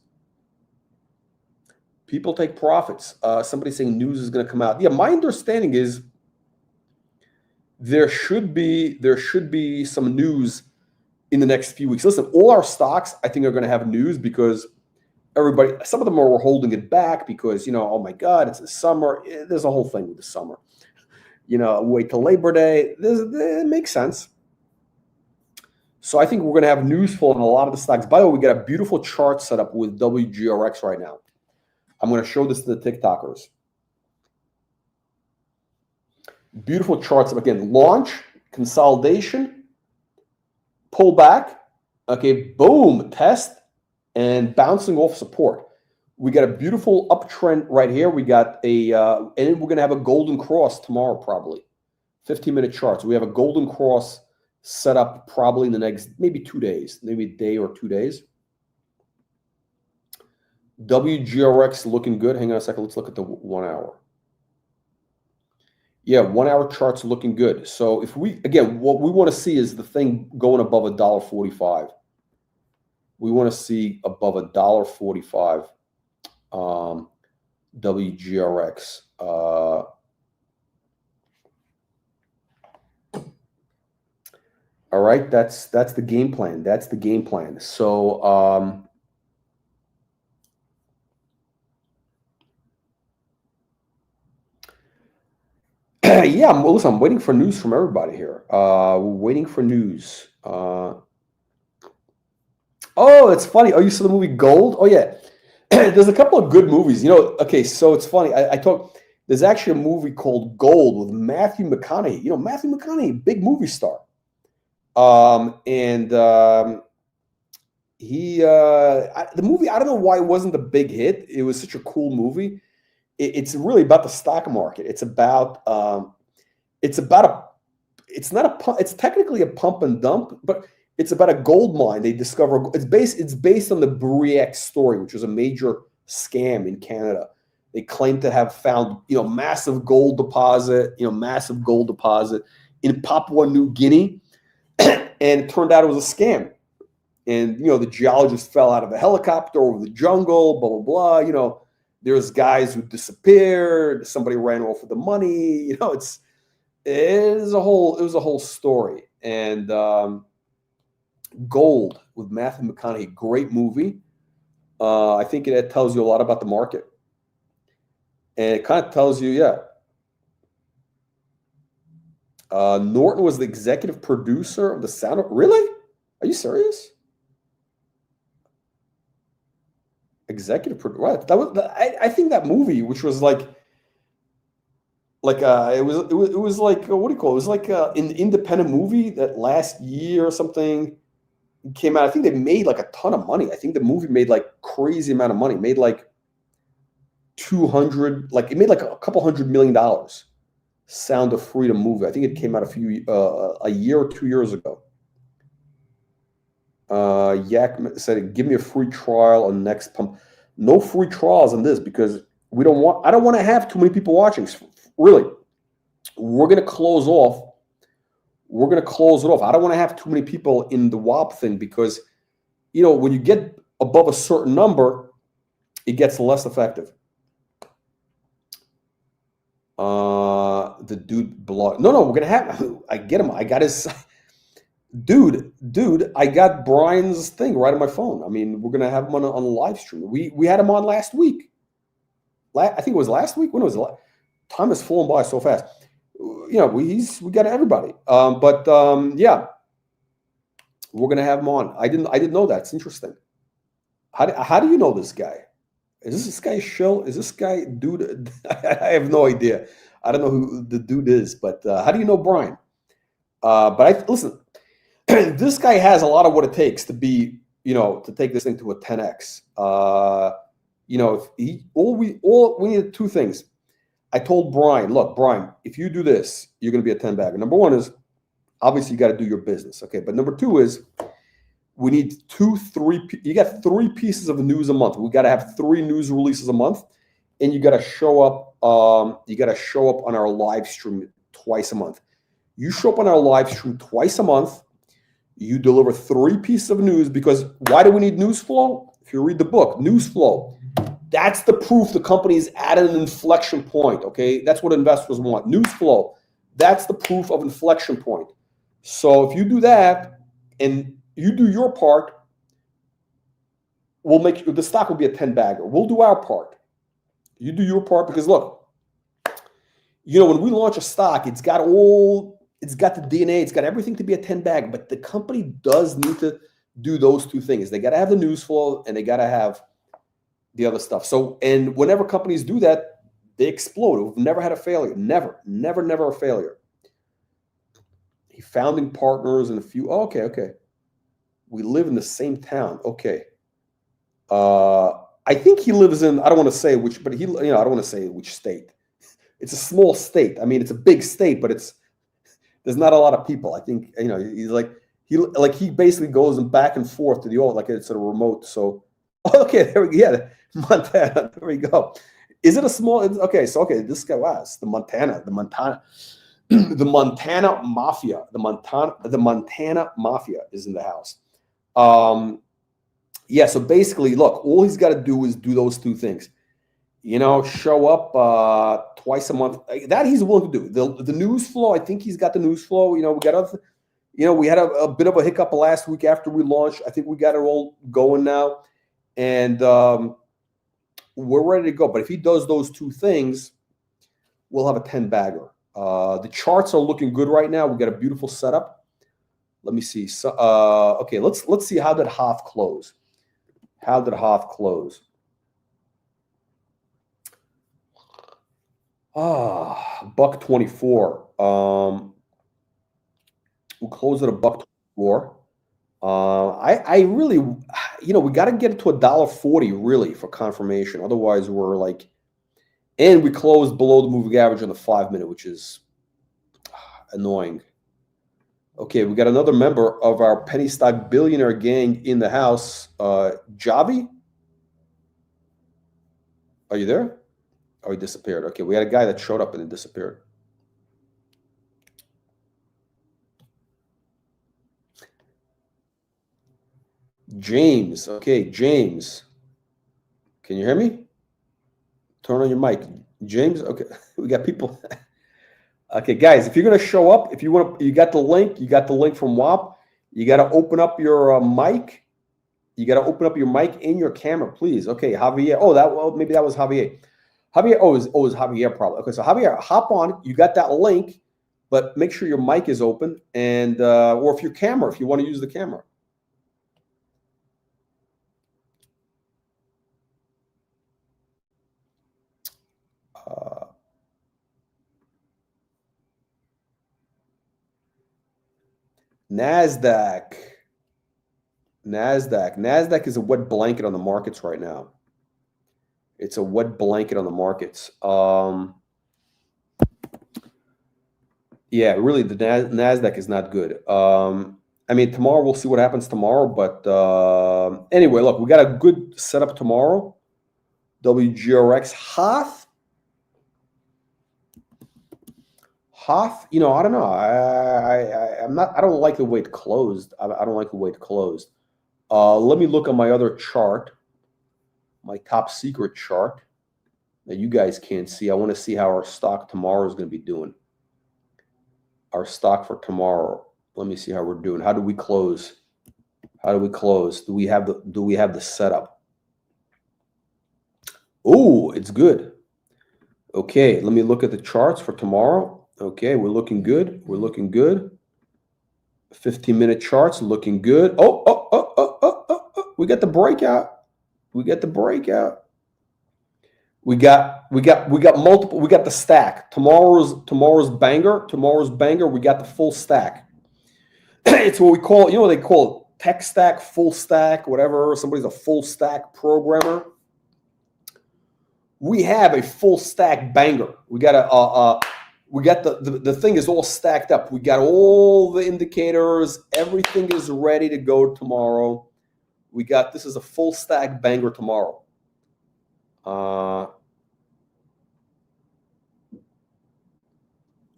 People take profits. Somebody's saying news is going to come out. Yeah, my understanding is there should be some news in the next few weeks. Listen, all our stocks, I think, are going to have news because some of them are holding it back because, oh my God, it's the summer. There's a whole thing with the summer. Wait till Labor Day. It makes sense. So I think we're going to have news flow on a lot of the stocks. By the way, we got a beautiful chart set up with WGRX right now. I'm going to show this to the TikTokers. Beautiful charts. Again, launch, consolidation, pullback. Okay, boom, test, and bouncing off support. We got a beautiful uptrend right here. We got and we're going to have a golden cross tomorrow, probably. 15-minute charts. We have a golden cross set up probably in the next maybe 2 days, maybe a day or 2 days. WGRX looking good. Hang on a second. Let's look at the 1 hour. Yeah, 1 hour charts looking good. So if what we want to see is the thing going above $1.45. We want to see above $1.45. WGRX. All right, that's the game plan. That's the game plan. So yeah, listen, I'm waiting for news from everybody here. We're waiting for news. Oh, it's funny. Oh, you saw the movie Gold? Oh yeah. There's a couple of good movies. Okay, so it's funny. There's actually a movie called Gold with Matthew McConaughey. Matthew McConaughey, big movie star. The movie, I don't know why it wasn't a big hit. It was such a cool movie. It's really about the stock market. It's technically a pump and dump, but it's about a gold mine. They discover it's based on the Breakouts story, which was a major scam in Canada. They claim to have found, massive gold deposit in Papua New Guinea. And it turned out it was a scam. And, the geologist fell out of a helicopter over the jungle, blah, blah, blah. There's guys who disappeared. Somebody ran off with the money. It was a whole story. And Gold with Matthew McConaughey, great movie. I think it tells you a lot about the market. And it kind of tells you, yeah. Norton was the executive producer of the sound. Really? Are you serious? Executive producer. Right. I think that movie, which was like, like it was like what do you call it? It was like an independent movie that last year or something came out. I think they made like a ton of money. I think the movie made like crazy amount of money. It made like 200, like it made like a couple $100 million. Sound of Freedom movie. I think it came out a year or 2 years ago. Yak said, "Give me a free trial on Next Pump." No free trials on this because I don't want to have too many people watching. Really, we're gonna close off. We're gonna close it off. I don't want to have too many people in the WAP thing because, when you get above a certain number, it gets less effective. The dude blog. No, we're gonna have. I get him. I got his. Dude, I got Brian's thing right on my phone. I mean, we're gonna have him on a live stream. We had him on last week. I think it was last week. When was it? Time has flown by so fast. We got everybody. Yeah, we're gonna have him on. I didn't know that. It's interesting. How do you know this guy? Is this guy Shill? Is this guy dude? I have no idea. I don't know who the dude is, but how do you know Brian? Listen, this guy has a lot of what it takes to be, to take this thing to a 10x. All we needed two things. I told Brian, look, Brian, if you do this, you're going to be a 10 bagger. Number one is obviously you got to do your business, okay? But number two is we need you got 3 pieces of news a month. We got to have 3 news releases a month, and you got to show up. You got to show up on our live stream twice a month. You show up on our live stream twice a month. You deliver 3 pieces of news because why do we need news flow? If you read the book, news flow, that's the proof the company is at an inflection point. Okay, that's what investors want. News flow, that's the proof of inflection point. So if you do that and you do your part, we'll make the stock will be a 10 bagger. We'll do our part. You do your part because look, when we launch a stock, it's got the DNA, it's got everything to be a 10 bag, but the company does need to do those 2 things. They got to have the news flow and they got to have the other stuff. So, and whenever companies do that, they explode. We've never had a failure. Never a failure. Founding partners and a few. Oh, okay. We live in the same town. Okay. I think he lives in, I don't want to say which, but I don't want to say which state. It's a small state. I mean, it's a big state, but there's not a lot of people. I think, he's he basically goes back and forth to the old, like it's a remote. So, okay, there we go. Montana. There we go. Is it a small? Okay, this guy was the Montana mafia. The Montana mafia is in the house. Yeah. So basically, look, all he's got to do is do those 2 things. Show up twice a month. That he's willing to do. The news flow. I think he's got the news flow. We got other. We had a bit of a hiccup last week after we launched. I think we got it all going now. And we're ready to go. But if he does those 2 things, we'll have a 10 bagger. The charts are looking good right now. We got a beautiful setup. Let me see. So, okay, let's see how did Hoth close. How did Hoth close? $1.24. We'll close at $1.24. I really, we got to get it to $1.40 really for confirmation. Otherwise, we're like, and we closed below the moving average on the 5-minute, which is annoying. Okay, we got another member of our penny stock billionaire gang in the house. Javi, are you there? Oh, he disappeared. Okay, we had a guy that showed up and then disappeared. James. Okay, James. Can you hear me? Turn on your mic. James, okay. We got people. Okay, guys, if you're going to show up, if you want to, you got the link from WAP. You got to open up your mic. You got to open up your mic and your camera, please. Okay, Javier. Maybe that was Javier. Javier, it was Javier probably. Okay, so Javier, hop on. You got that link, but make sure your mic is open and or if you want to use the camera. Nasdaq is a wet blanket on the markets right now. It's a wet blanket on the markets. Yeah, really, the Nasdaq is not good. I mean, tomorrow we'll see what happens tomorrow. But anyway, look, we got a good setup tomorrow. WGRX Hoth. Hoth, you know, I don't know. I don't like the way it closed. I don't like the way it closed. Let me look at my other chart, my top secret chart that you guys can't see. I want to see how our stock tomorrow is going to be doing. Our stock for tomorrow. Let me see how we're doing. How do we close? How do we close? Do we have the setup? Oh, it's good. Okay, let me look at the charts for tomorrow. Okay, we're looking good. We're looking good. 15-minute charts looking good. Oh. We got the breakout. We got the breakout. We got multiple. We got the stack. Tomorrow's banger. Tomorrow's banger. We got the full stack. It's what we call, you know what they call it? Tech stack, full stack, whatever. Somebody's a full stack programmer. We have a full stack banger. We got the thing is all stacked up. We got all the indicators. Everything is ready to go tomorrow. This is a full stack banger tomorrow.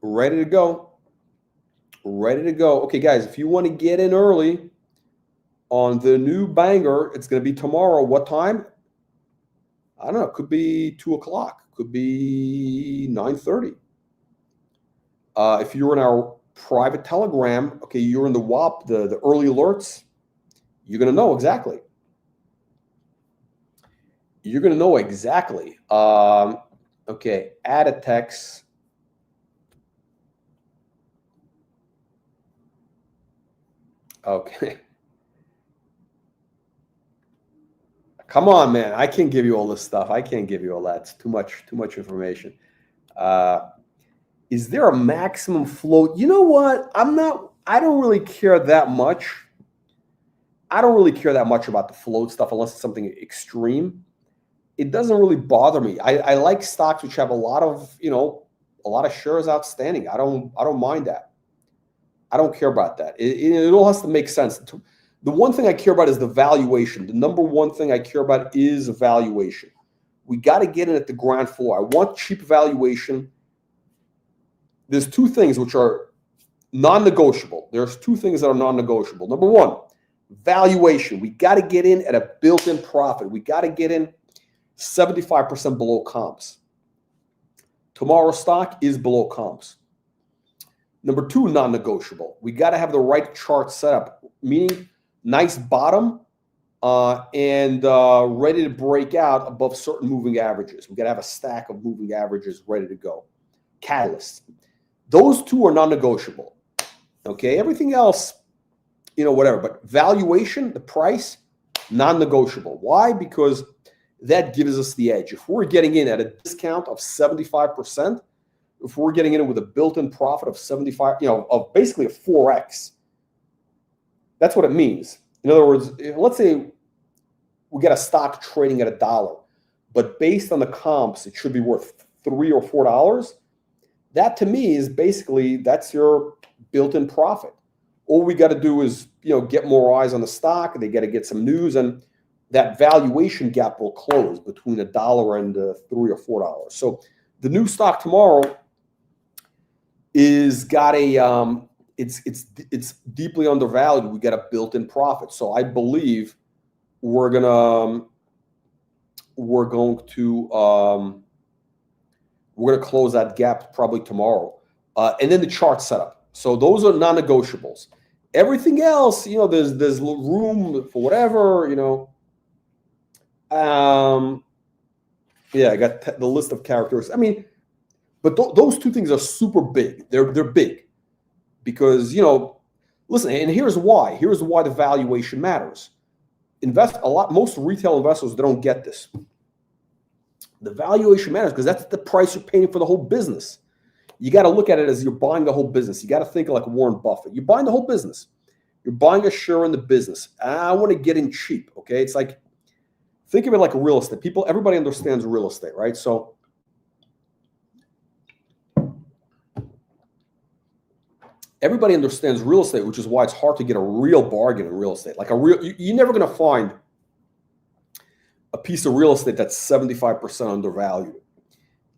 Ready to go. Ready to go. Okay, guys, if you want to get in early on the new banger, it's going to be tomorrow. What time? I don't know. It could be 2 o'clock. Could be 9:30. If you're in our private Telegram, okay, you're in the WAP, the early alerts, you're going to know exactly. You're going to know exactly. Okay, add a text. Okay. Come on, man. I can't give you all this stuff. I can't give you all that. It's too much information. Is there a maximum float? You know what? I don't really care that much. I don't really care that much about the float stuff unless it's something extreme. It doesn't really bother me. I like stocks which have a lot of shares outstanding. I don't mind that. I don't care about that. It all has to make sense. The one thing I care about is the valuation. The number one thing I care about is valuation. We got to get in at the ground floor. I want cheap valuation. There's two things which are non-negotiable. There's two things that are non-negotiable. Number one, valuation. We got to get in at a built-in profit. We got to get in 75% below comps. Tomorrow's stock is below comps. Number two, non-negotiable. We got to have the right chart set up, meaning nice bottom and ready to break out above certain moving averages. We got to have a stack of moving averages ready to go. Catalysts. Those two are non-negotiable. Okay, everything else, whatever. But valuation, the price, non-negotiable. Why? Because that gives us the edge. If we're getting in at a discount of 75%, if we're getting in with a built-in profit of 75, of basically a 4x, that's what it means. In other words, let's say we get a stock trading at $1, but based on the comps, it should be worth $3 or $4. That to me is basically, that's your built-in profit. All we got to do is, get more eyes on the stock. They got to get some news, and that valuation gap will close between $1 and $3 or $4. So the new stock tomorrow is got a it's deeply undervalued. We got a built-in profit. So I believe we're going to close that gap probably tomorrow. And then the chart setup. So those are non-negotiables. Everything else, there's room for whatever, Yeah, I got the list of characters. I mean, but those two things are super big. They're big because, listen, and here's why. Here's why the valuation matters. Most retail investors, they don't get this. The valuation matters because that's the price you're paying for the whole business. You got to look at it as you're buying the whole business. You got to think like Warren Buffett. You're buying the whole business. You're buying a share in the business. I want to get in cheap, okay? It's like, think of it like real estate. Everybody understands real estate, right? So everybody understands real estate, which is why it's hard to get a real bargain in real estate. Like you're never going to find a piece of real estate that's 75% undervalued.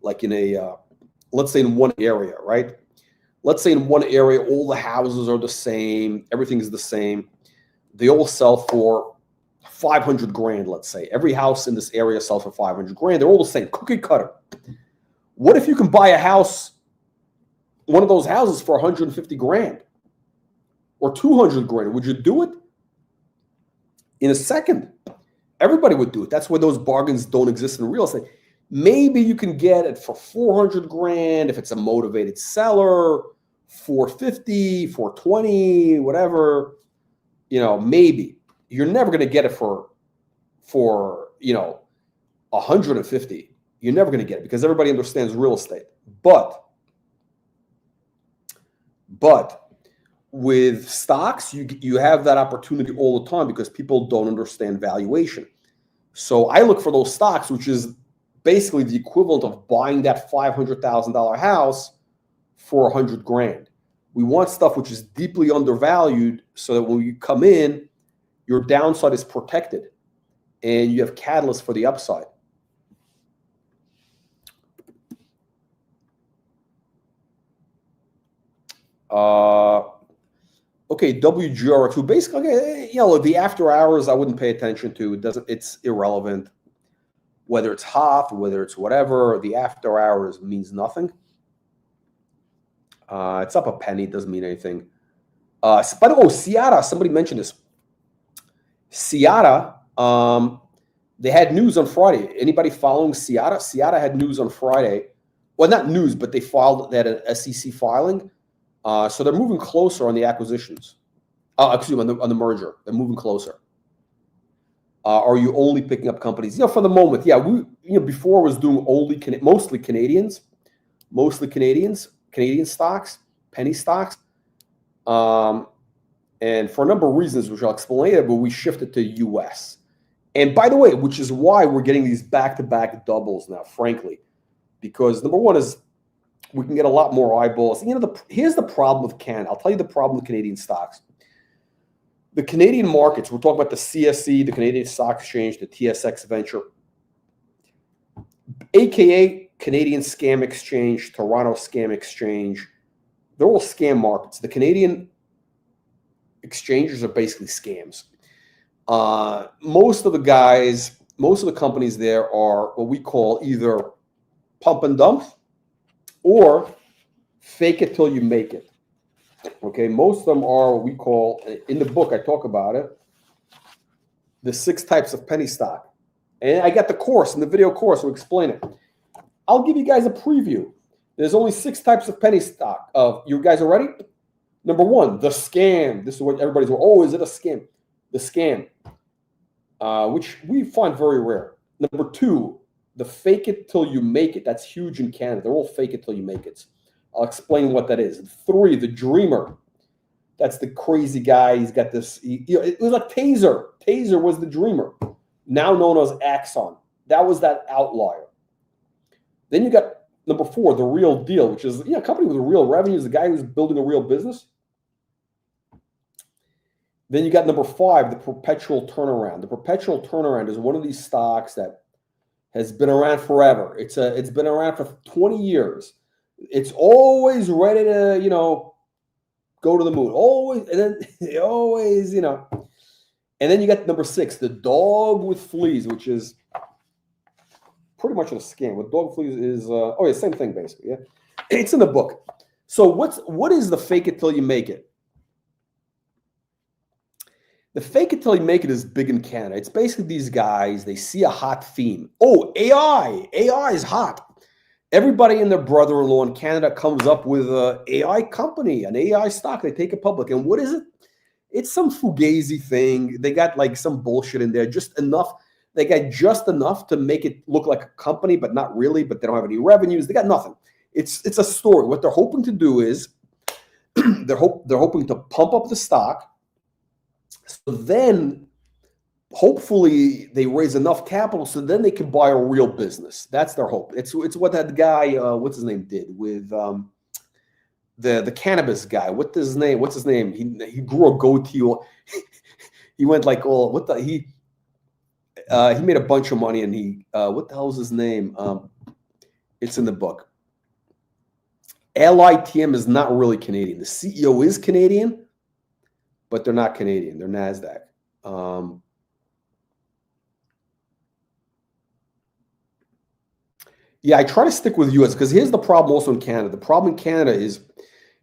Like in a, let's say in one area, right? Let's say in one area, all the houses are the same. Everything's the same. They all sell for 500 grand, let's say. Every house in this area sells for 500 grand. They're all the same, cookie cutter. What if you can buy a house, one of those houses for 150 grand or 200 grand? Would you do it? In a second. Everybody would do it. That's why those bargains don't exist in real estate. Maybe you can get it for 400 grand if it's a motivated seller, 450, 420, whatever. Maybe. You're never going to get it for 150. You're never going to get it because everybody understands real estate. But with stocks, you have that opportunity all the time because people don't understand valuation. So I look for those stocks, which is basically the equivalent of buying that $500,000 house for 100 grand. We want stuff which is deeply undervalued so that when you come in, your downside is protected and you have catalysts for the upside. Okay, WGRX, who basically, the after hours I wouldn't pay attention to. It's irrelevant. Whether it's Hoth, whether it's whatever, the after hours means nothing. It's up a penny, it doesn't mean anything. Ciata, somebody mentioned this. Ciata, they had news on Friday. Anybody following Ciata? Ciata had news on Friday. Well, not news, but they had an SEC filing. So they're moving closer on the acquisitions. On the merger. They're moving closer. Are you only picking up companies? For the moment, yeah. Before was doing mostly Canadian stocks, penny stocks. And for a number of reasons, which I'll explain later, but we shifted to US. And by the way, which is why we're getting these back-to-back doubles now, frankly. Because number one is we can get a lot more eyeballs. Here's the problem with Canada. I'll tell you the problem with Canadian stocks. The Canadian markets, we're talking about the CSE, the Canadian Stock Exchange, the TSX Venture, AKA Canadian Scam Exchange, Toronto Scam Exchange. They're all scam markets. The Canadian exchanges are basically scams. Most of the companies there are what we call either pump and dump or fake it till you make it. Okay, most of them are what we call, in the book I talk about it, the 6 types of penny stock. And I got the course, in the video course, we'll explain it. I'll give you guys a preview. There's only 6 types of penny stock. You guys are ready? Number 1, the scam. This is what everybody's going, oh, is it a scam? The scam, which we find very rare. Number 2, the fake it till you make it. That's huge in Canada. They're all fake it till you make it. I'll explain what that is. 3, the dreamer. That's the crazy guy. He's got this. It was like Taser. Taser was the dreamer, now known as Axon. That was that outlier. Then you got number 4, the real deal, which is a company with a real revenue, is the guy who's building a real business. Then you got number 5, the perpetual turnaround. The perpetual turnaround is one of these stocks that has been around forever. It's been around for 20 years. It's always ready to, go to the moon. Always, and then always, And then you got number 6, the dog with fleas, which is pretty much a scam. What dog fleas is, same thing basically. Yeah, it's in the book. So what is the fake it till you make it? The fake it till you make it is big in Canada. It's basically these guys, they see a hot theme. Oh, AI is hot. Everybody and their brother-in-law in Canada comes up with an AI company, an AI stock. They take it public. And what is it? It's some fugazi thing. They got like some bullshit in there, just enough. They got just enough to make it look like a company, but not really, but they don't have any revenues. They got nothing. It's a story. What they're hoping to do is they're hoping to pump up the stock So then hopefully they raise enough capital so then they can buy a real business. That's their hope. It's what that guy, what's his name, did with the cannabis guy. What's his name? He grew a goatee. He went like, oh, what the he made a bunch of money, and he what the hell's his name? It's in the book. LITM is not really Canadian. The CEO is Canadian, but they're not Canadian. They're NASDAQ. Yeah, I try to stick with US because here's the problem also in Canada. The problem in Canada is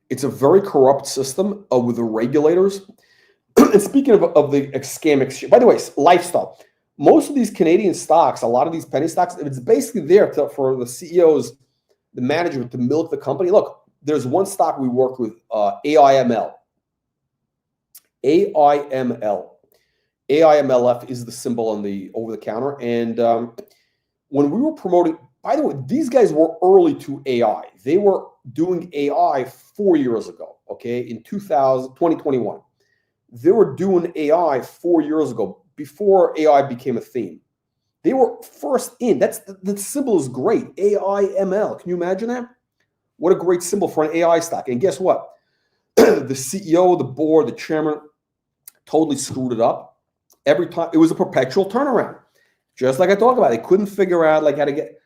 it's a very corrupt system with the regulators. And speaking of the scam exchange, by the way, lifestyle. Most of these Canadian stocks, a lot of these penny stocks, it's basically there for the CEOs, the management to milk the company. Look, there's one stock we work with, AIML. AIMLF is the symbol on the over-the-counter. And when we were promoting, by the way, these guys were early to AI. They were doing AI 4 years ago, okay, in 2021. They were doing AI 4 years ago, before AI became a theme. They were first in. The symbol is great. AIML. Can you imagine that? What a great symbol for an AI stock. And guess what? The CEO, the board, the chairman totally screwed it up. Every time it was a perpetual turnaround. Just like I talked about, they couldn't figure out like how to get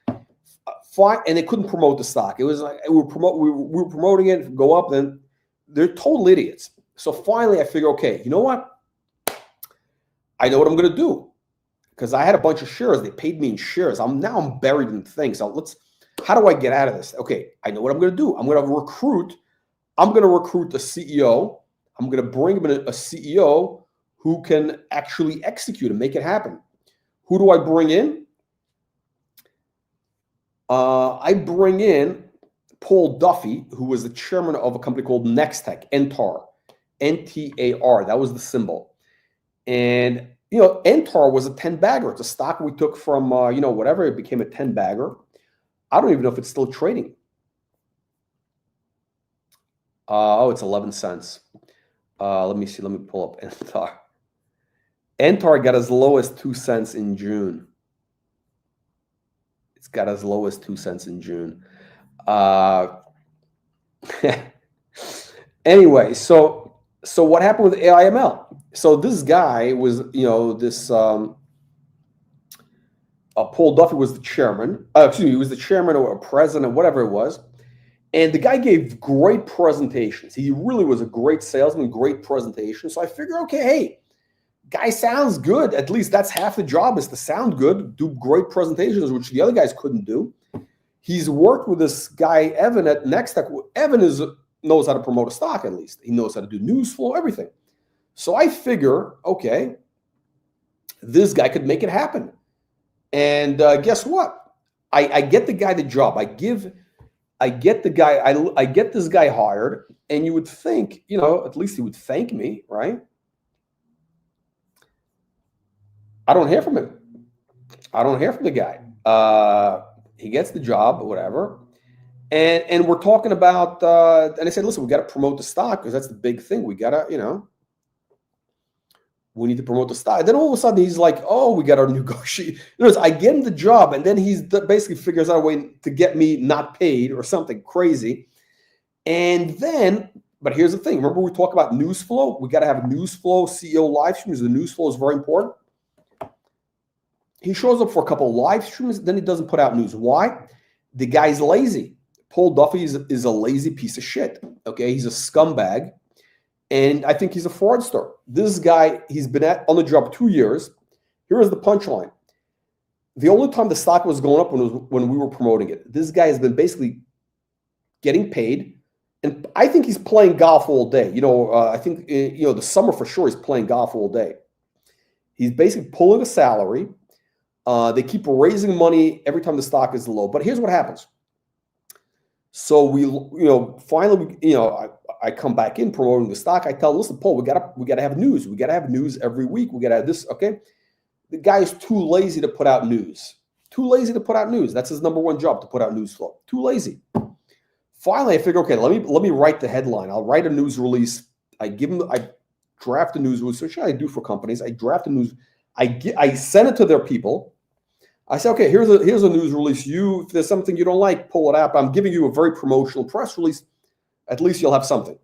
fine, and they couldn't promote the stock. It was like we were promoting it, go up, then they're total idiots. So finally I figure, okay, you know what? I know what I'm going to do because I had a bunch of shares. They paid me in shares. I'm buried in things. So how do I get out of this? Okay, I know what I'm going to do. I'm going to recruit the CEO. I'm going to bring him in a CEO who can actually execute and make it happen. Who do I bring in? I bring in Paul Duffy, who was the chairman of a company called Nextech, NTAR, NTAR. That was the symbol. And, NTAR was a 10-bagger. It's a stock we took from, whatever. It became a 10-bagger. I don't even know if it's still trading. It's 11 cents. Let me see. Let me pull up NTAR. NTAR got as low as 2 cents in June. It's got as low as 2 cents in June. Anyway, so what happened with AIML? So this guy was, Paul Duffy was the chairman. He was the chairman or president, whatever it was. And the guy gave great presentations. He really was a great salesman, great presentation. So I figure, okay, hey, guy sounds good. At least that's half the job, is to sound good, do great presentations, which the other guys couldn't do. He's worked with this guy, Evan, at Nextech. Evan knows how to promote a stock, at least. He knows how to do news flow, everything. So I figure, okay, this guy could make it happen. And guess what? I get the guy the job. I get this guy hired, and you would think, at least he would thank me, right? I don't hear from him. I don't hear from the guy. He gets the job or whatever. And we're talking about, and I said, listen, we got to promote the stock because that's the big thing. We got to, we need to promote the stock. And then all of a sudden he's like, oh, we got to negotiate. I get him the job, and then he's basically figures out a way to get me not paid or something crazy. And then, but here's the thing. Remember we talk about news flow? We got to have news flow, CEO live streams. The news flow is very important. He shows up for a couple of live streams, then he doesn't put out news. Why? The guy's lazy. Paul Duffy is a lazy piece of shit. Okay, he's a scumbag, and I think he's a fraudster. This guy, he's been on the job 2 years. Here is the punchline. The only time the stock was going up when we were promoting it. This guy has been basically getting paid, and I think he's playing golf all day. I think the summer for sure he's playing golf all day. He's basically pulling a salary. They keep raising money every time the stock is low. But here's what happens. So we, finally, I come back in promoting the stock. I tell, listen, Paul, we gotta have news. We gotta have news every week. We gotta have this. Okay. The guy is too lazy to put out news. Too lazy to put out news. That's his number one job, to put out news flow. Too lazy. Finally, I figure, okay, let me write the headline. I'll write a news release. I draft the news release, which I do for companies. I draft the news. I send it to their people. I say, okay, here's a news release. If there's something you don't like, pull it up. I'm giving you a very promotional press release. At least you'll have something.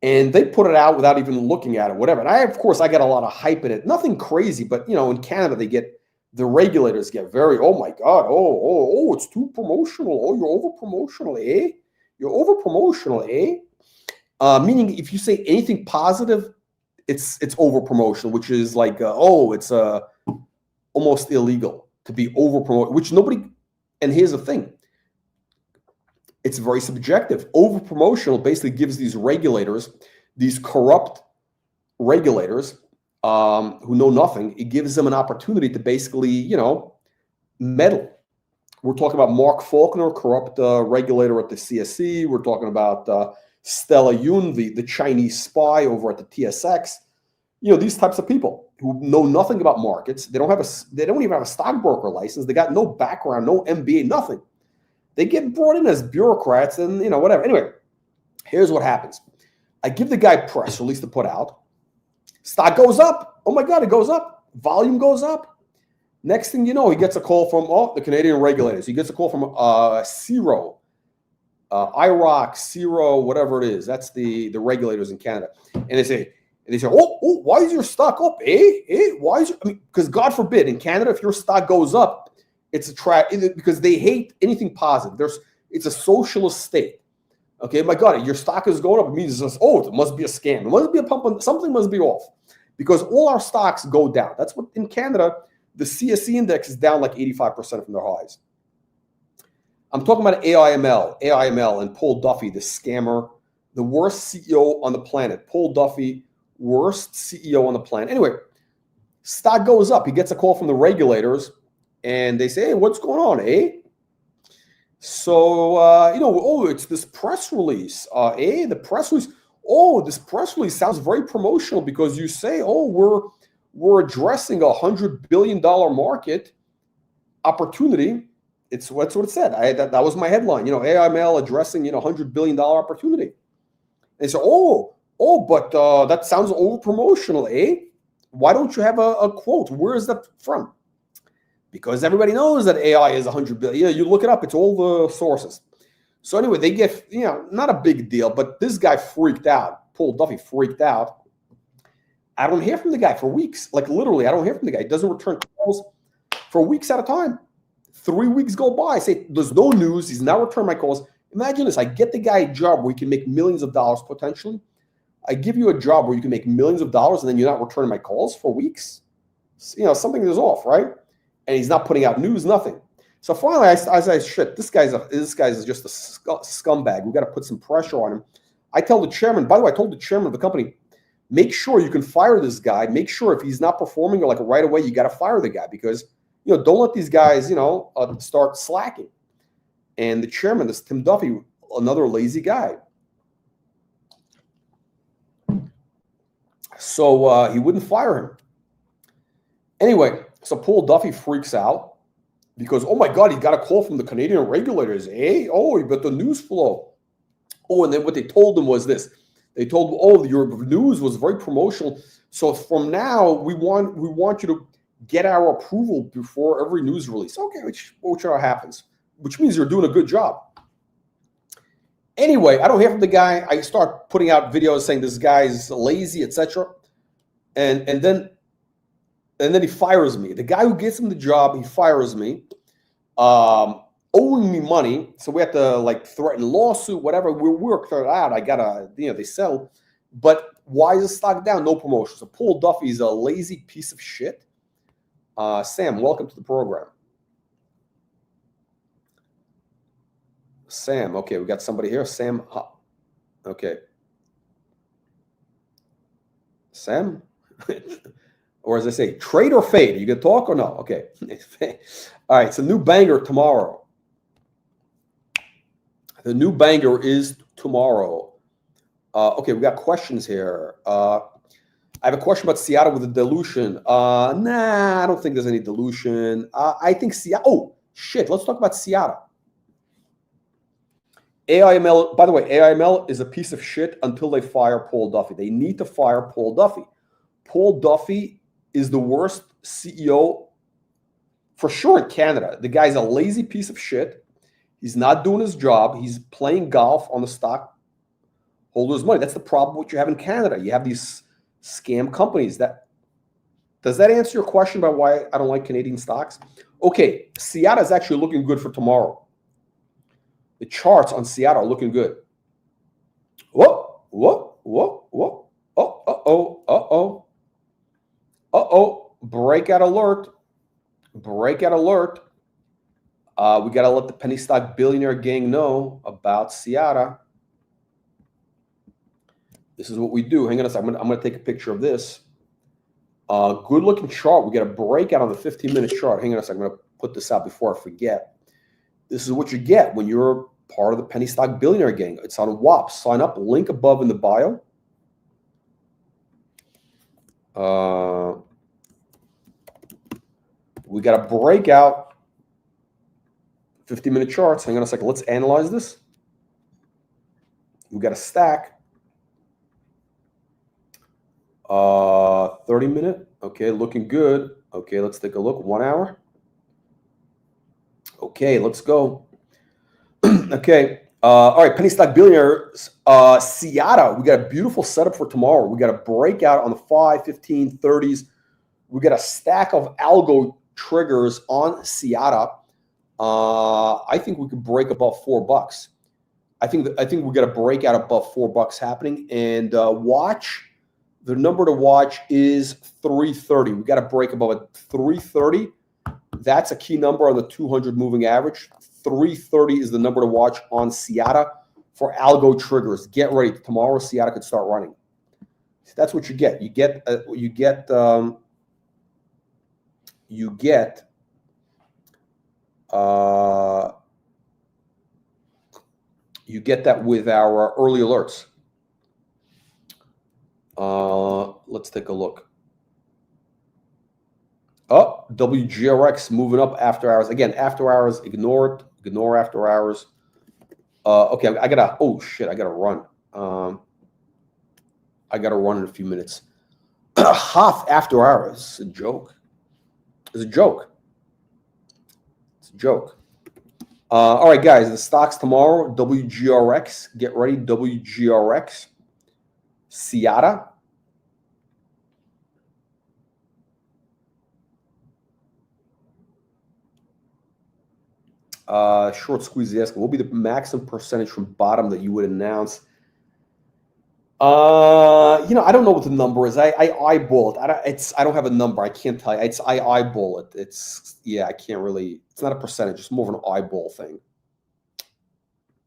And they put it out without even looking at it, whatever. And of course, I get a lot of hype in it. Nothing crazy, but in Canada, the regulators get very, oh my God, oh, it's too promotional. Oh, you're over promotional, eh? You're over promotional, eh? Meaning, if you say anything positive, it's over promotional, which is like, it's almost illegal to be over promoted, which nobody. And here's the thing. It's very subjective. Over promotional basically gives these regulators, these corrupt regulators who know nothing, it gives them an opportunity to basically, meddle. We're talking about Mark Faulkner, corrupt regulator at the CSE. We're talking about Stella Yun, the Chinese spy over at the TSX. These types of people who know nothing about markets. They don't even have a stockbroker license. They got no background, no MBA, nothing. They get brought in as bureaucrats and, whatever. Anyway, here's what happens. I give the guy press release to put out. Stock goes up. Oh, my God, it goes up. Volume goes up. Next thing you know, he gets a call from the Canadian regulators. He gets a call from CIRO, IROC, CIRO, whatever it is. That's the regulators in Canada. And they say, oh, why is your stock up? Why is because God forbid, in Canada, if your stock goes up, it's because they hate anything positive. It's a socialist state. Okay, my God, your stock is going up. It means it must be a scam. It must be a pump. Something must be off, because all our stocks go down. That's what in Canada, the CSE index is down like 85% from their highs. I'm talking about AIML and Paul Duffy, the scammer, the worst CEO on the planet. Paul Duffy, worst CEO on the planet. Anyway, stock goes up. He gets a call from the regulators. And they say, hey, what's going on, eh? So, it's this press release, the press release. Oh, this press release sounds very promotional because you say, we're addressing $100 billion market opportunity. That's what it said. That was my headline. AIML addressing, $100 billion opportunity. They say, but that sounds over promotional, eh? Why don't you have a quote? Where is that from? Because everybody knows that AI is 100 billion. You look it up. It's all the sources. So anyway, they get, not a big deal, but this guy freaked out. Paul Duffy freaked out. I don't hear from the guy for weeks. Like literally, I don't hear from the guy. He doesn't return calls for weeks at a time. 3 weeks go by. I say, there's no news. He's not returning my calls. Imagine this. I get the guy a job where he can make millions of dollars potentially. I give you a job where you can make millions of dollars and then you're not returning my calls for weeks. Something is off, right? And he's not putting out news, nothing. So finally, I said, shit, this guy's just a scumbag. We got to put some pressure on him. I tell the chairman, by the way, I told the chairman of the company, make sure you can fire this guy. Make sure if he's not performing or like right away, you got to fire the guy because, don't let these guys, start slacking. And the chairman, this Tim Duffy, another lazy guy. So he wouldn't fire him. Anyway, so Paul Duffy freaks out because, oh my God, he got a call from the Canadian regulators. But the news flow. And then what they told him was this. They told him, your news was very promotional. So from now, we want you to get our approval before every news release. Okay, which happens, which means you're doing a good job. Anyway, I don't hear from the guy. I start putting out videos saying this guy's lazy, etc. And then he fires me. The guy who gets him the job, he fires me, owing me money. So we have to threaten lawsuit, whatever. We work it out. I gotta, they sell. But why is the stock down? No promotion. So Paul Duffy's a lazy piece of shit. Sam, welcome to the program. Sam, okay, we got somebody here. Sam, okay. Sam? Or as I say, trade or fade? You can talk or no? Okay. All right, it's a new banger tomorrow. The new banger is tomorrow. Okay, we got questions here. I have a question about Seattle with the dilution. Nah, I don't think there's any dilution. I think Seattle. Oh, shit, let's talk about Seattle. AIML, by the way, AIML is a piece of shit until they fire Paul Duffy. They need to fire Paul Duffy. Paul Duffy is the worst CEO for sure in Canada. The guy's a lazy piece of shit. He's not doing his job. He's playing golf on the stockholders' money. That's the problem what you have in Canada. You have these scam companies. Does that answer your question about why I don't like Canadian stocks? Okay, Seattle is actually looking good for tomorrow. The charts on Seattle are looking good. Whoa, whoa, whoa, whoa. Oh, uh-oh, uh-oh. Uh-oh, breakout alert. Breakout alert. We got to let the penny stock billionaire gang know about Seattle. This is what we do. Hang on a second. I'm going to take a picture of this. Good looking chart. We got a breakout on the 15-minute chart. Hang on a second. I'm going to put this out before I forget. This is what you get when you're part of the penny stock billionaire gang. It's on WAP. Sign up. Link above in the bio. We got a breakout. 15-minute charts. Hang on a second. Let's analyze this. We got a stack. 30-minute. Okay, looking good. Okay, let's take a look. 1 hour. Okay, let's go. Okay. All right, penny stock billionaires. Seattle. We got a beautiful setup for tomorrow. We got a breakout on the 5, 15, 30s. We got a stack of algo triggers on Seattle. I think we could break above $4. I think we got a breakout above $4 happening. And watch. The number to watch is 330. We got to break above a 330. That's a key number on the 200 moving average. 330 is the number to watch on Seattle for algo triggers. Get ready. Tomorrow, Seattle could start running. That's what you get. You get that with our early alerts. Let's take a look. Oh, WGRX moving up after hours. Again, after hours, ignore it. Ignore after hours. Okay, I gotta run. I gotta run in a few minutes. Hoth after hours. It's a joke. It's a joke. It's a joke. All right, guys, the stocks tomorrow. WGRX. Get ready. WGRX. Seattle. Short squeeze asking, what will be the maximum percentage from bottom that you would announce? I don't know what the number is. I eyeball it. I don't have a number. I can't tell you. I eyeball it. I can't really. It's not a percentage. It's more of an eyeball thing.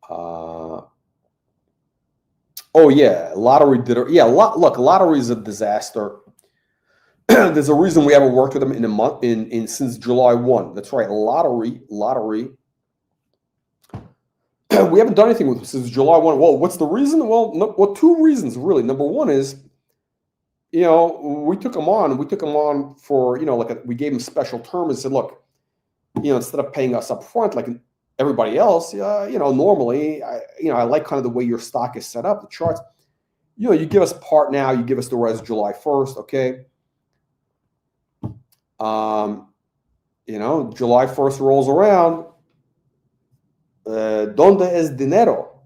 Oh yeah, lottery did it. Yeah, look, lottery is a disaster. There's a reason we haven't worked with them in a month since July 1. That's right, lottery. We haven't done anything with them since July 1. Well, what's the reason? Well, two reasons really. Number one is, we took them on. We took them on for we gave them special terms and said, look, instead of paying us up front like everybody else, normally, I like kind of the way your stock is set up, the charts. You give us part now, you give us the rest July 1st, okay? July 1st rolls around. ¿Dónde es dinero?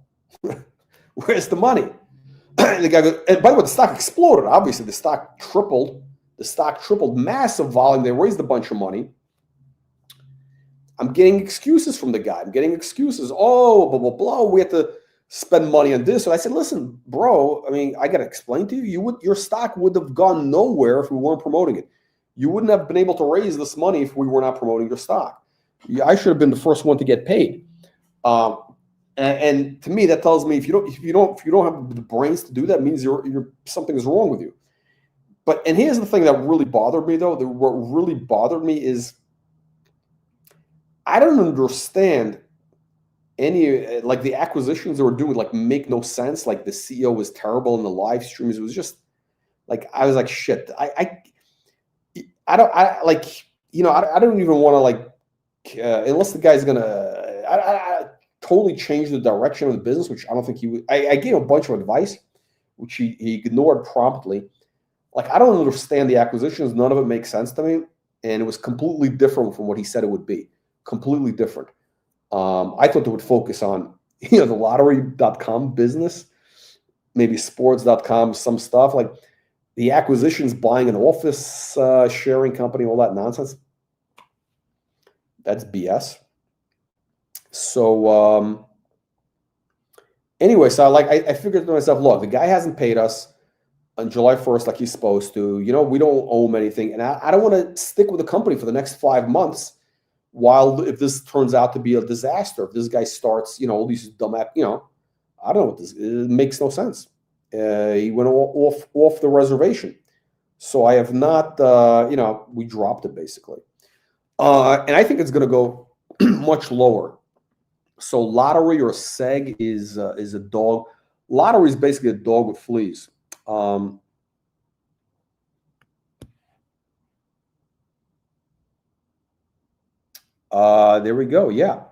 Where's the money? The guy goes, and by the way, the stock exploded. Obviously, the stock tripled. Massive volume. They raised a bunch of money. I'm getting excuses from the guy. I'm getting excuses. Oh, blah, blah, blah. We have to spend money on this. So I said, listen, bro, I got to explain to you. Your stock would have gone nowhere if we weren't promoting it. You wouldn't have been able to raise this money if we were not promoting your stock. I should have been the first one to get paid. And to me, that tells me if you don't have the brains to do that, means something is wrong with you. And here's the thing that really bothered me, though. What really bothered me is I don't understand any the acquisitions they were doing make no sense. Like the CEO was terrible in the live streams. It was just I was like, shit. I don't even want to unless the guy's gonna. totally changed the direction of the business, which I don't think he would. I gave him a bunch of advice, which he ignored promptly. Like, I don't understand the acquisitions. None of it makes sense to me. And it was completely different from what he said it would be. Completely different. I thought they would focus on, the lottery.com business, maybe sports.com, some stuff. Like the acquisitions, buying an office sharing company, all that nonsense. That's BS. So anyway, so I figured to myself, look, the guy hasn't paid us on July 1st like he's supposed to. We don't owe him anything. And I don't want to stick with the company for the next 5 months if this turns out to be a disaster. If this guy starts, all these dumb, I don't know what this, it makes no sense. He went off the reservation. So I have not, we dropped it basically. And I think it's going to go much lower. So lottery or seg is a dog. Lottery is basically a dog with fleas. There we go. Yeah.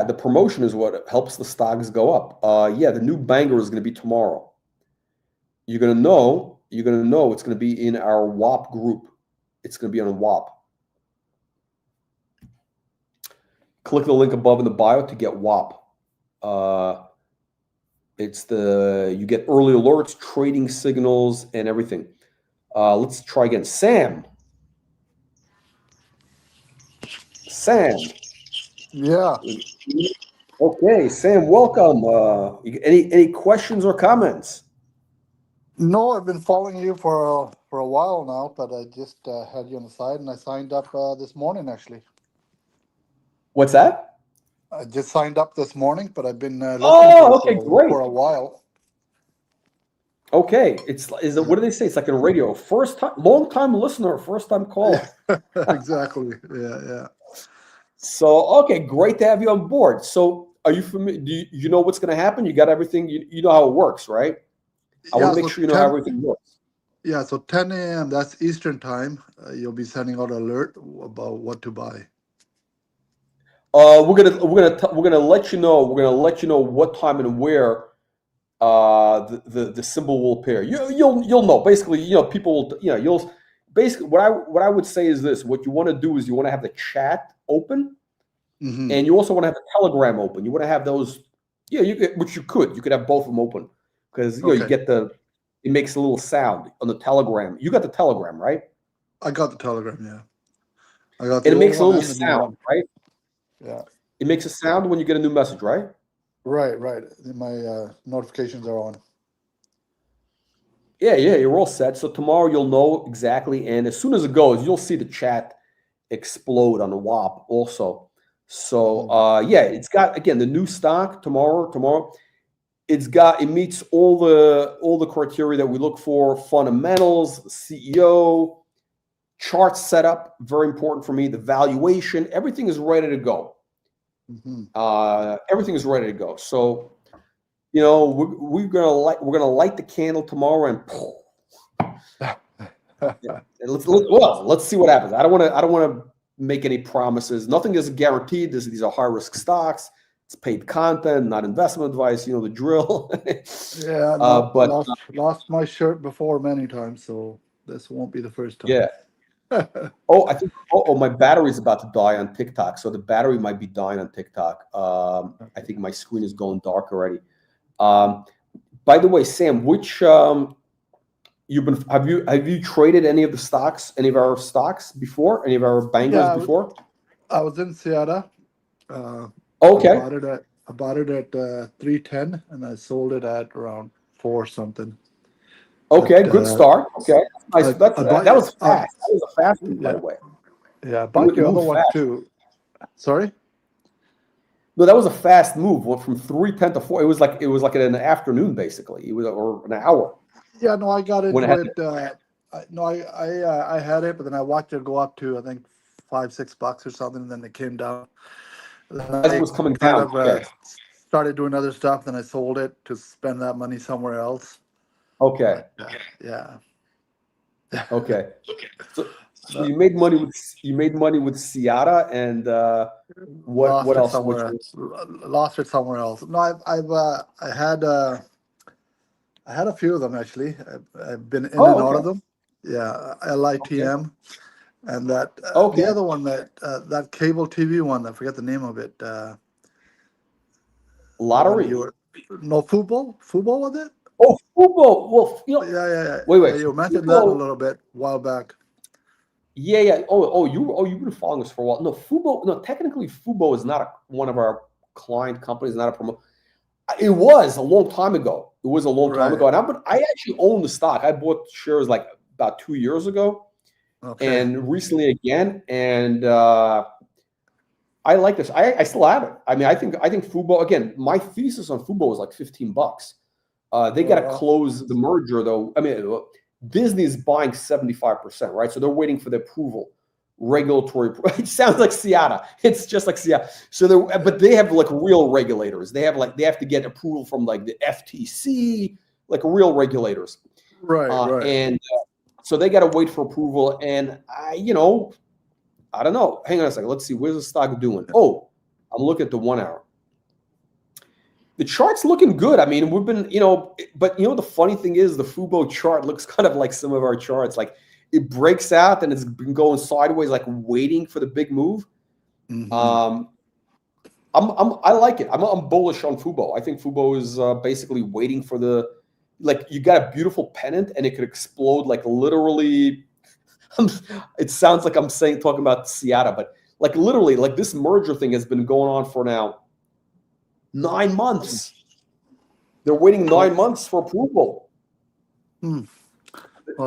The promotion is what helps the stocks go up. The new banger is going to be tomorrow. You're going to know it's going to be in our WAP group. It's going to be on WAP. Click the link above in the bio to get WAP. You get early alerts, trading signals, and everything. Let's try again. Sam. Yeah. Okay, Sam, welcome. Any questions or comments? No, I've been following you for a while now, but I just had you on the side, and I signed up this morning, actually. What's that? I just signed up this morning, but I've been listening okay, great. for a while. Okay, what do they say? It's like a radio. First time, long time listener, first time caller. Exactly. Yeah. So, okay, great to have you on board. So, are you familiar? Do you know what's going to happen? You got everything. You know how it works, right? I want to make sure you know how everything works. Yeah. So 10 a.m. That's Eastern time. You'll be sending out an alert about what to buy. We're gonna let you know. We're gonna let you know what time and where the symbol will appear. You'll know. Basically, people will. You'll basically what I would say is this: what you want to do is you want to have the chat open, and you also want to have the Telegram open. You want to have those. Yeah, you could have both of them open because you get it makes a little sound on the Telegram. You got the Telegram, right? I got the Telegram. Yeah, I got. And it makes a little sound, right? Yeah. It makes a sound when you get a new message, right? Right. My notifications are on. Yeah, you're all set. So tomorrow you'll know exactly, and as soon as it goes, you'll see the chat explode on the WAP also. So it's got again the new stock tomorrow. It meets all the criteria that we look for: fundamentals, CEO, chart setup, very important for me. The valuation, everything is ready to go. Everything is ready to go. So, we're gonna light the candle tomorrow and let's see what happens. I don't want to make any promises. Nothing is guaranteed. These are high risk stocks. It's paid content, not investment advice. You know the drill. Yeah, but lost my shirt before many times, so this won't be the first time. Yeah. I think. My battery's about to die on TikTok, so the battery might be dying on TikTok. I think my screen is going dark already. By the way, Sam, which have you traded any of our stocks before? Any of our bangers before? I was in Seattle. Okay. I bought it at 310, and I sold it at around 4 something. Okay, good start. Okay, nice. That was fast. That was a fast move, by the way. Yeah, I bought the other one too. Sorry? No, that was a fast move. Went from 310 to 4. It was like an afternoon, basically. It was or an hour. Yeah, no, I got into it. I had it, but then I watched it go up to I think $5-6 or something, and then it came down. As it was coming down, started doing other stuff. Then I sold it to spend that money somewhere else. Okay. Yeah. Okay. So you made money with Seattle, and what else? Lost it somewhere else. No, I had a few of them actually. I've been in and out of them. Yeah, LITM, and that the other one that cable TV one. I forget the name of it. Lottery. No, football was it? Oh, football. Well, Yeah. Wait. You mentioned that a little bit a while back. Yeah. You've been following us for a while. No, Fubo. No, technically, Fubo is not one of our client companies. Not a promoter. It was a long time ago. It was a long time ago, and I actually own the stock. I bought shares like about 2 years ago, and recently again. And I like this. I still have it. I mean, I think Fubo again. My thesis on Fubo was like $15. They got to close the merger, though. I mean, Disney's buying 75%, right? So they're waiting for the approval, regulatory. It sounds like Seattle. It's just like Seattle. So but they have like real regulators. They have to get approval from like the FTC, like real regulators. Right. And so they got to wait for approval. And I don't know. Hang on a second. Let's see. Where's the stock doing? Oh, I'm looking at the 1 hour. The chart's looking good. I mean, we've been, but the funny thing is the Fubo chart looks kind of like some of our charts. Like it breaks out and it's been going sideways, like waiting for the big move. Mm-hmm. I like it. I'm bullish on Fubo. I think Fubo is basically waiting for you got a beautiful pennant and it could explode like literally. It sounds like I'm talking about Seattle, but like literally, like this merger thing has been going on for now 9 months. They're waiting 9 months for approval. Well,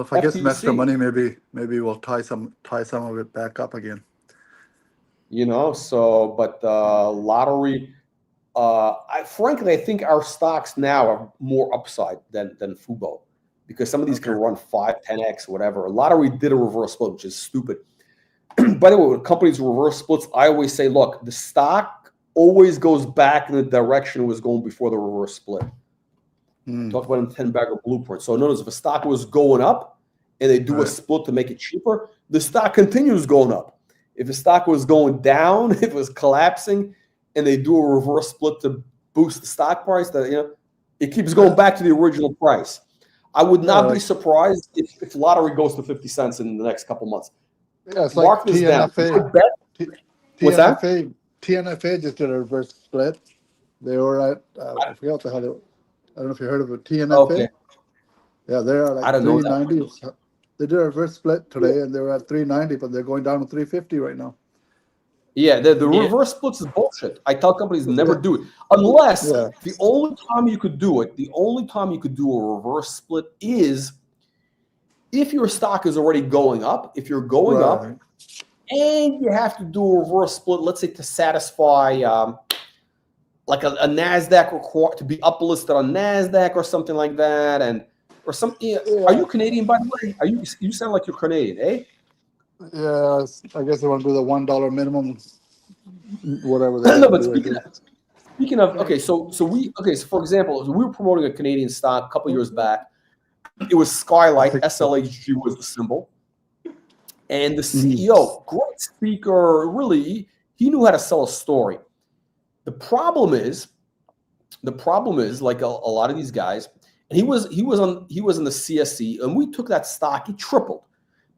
if I get some extra money, maybe we'll tie some of it back up again. But lottery. Frankly, I think our stocks now are more upside than Fubo, because some of these can run 5, 10x, whatever. Lottery did a reverse split, which is stupid. By the way, when companies reverse splits, I always say, look, the stock always goes back in the direction it was going before the reverse split. Talk about in 10-bagger blueprint. So notice if a stock was going up and they do a split to make it cheaper, the stock continues going up. If the stock was going down, if it was collapsing, and they do a reverse split to boost the stock price, it keeps going back to the original price. I would not be surprised if lottery goes to 50 cents in the next couple months. Yeah, it's Mark like this TNFA. down. What's that? TNFA just did a reverse split. They were at I forgot the hell. I don't know if you heard of it. TNFA. Okay. Yeah, they are like 390. They did a reverse split today, and they were at 390, but they're going down to 350 right now. Yeah, the reverse splits is bullshit. I tell companies never do it unless the only time you could do it, the only time you could do a reverse split is if your stock is already going up. If you're going up. And you have to do a reverse split, let's say to satisfy like a NASDAQ to be uplisted on NASDAQ or something like that. Or something. Are you Canadian, by the way? You sound like you're Canadian, eh? Yeah, I guess they want to do the $1 minimum, whatever. No, but speaking of, so for example, we were promoting a Canadian stock a couple years back. It was Skylight, SLHG was the symbol. And the CEO, great speaker, really, he knew how to sell a story. The problem is like a lot of these guys, and he was in the CSE, and we took that stock, he tripled.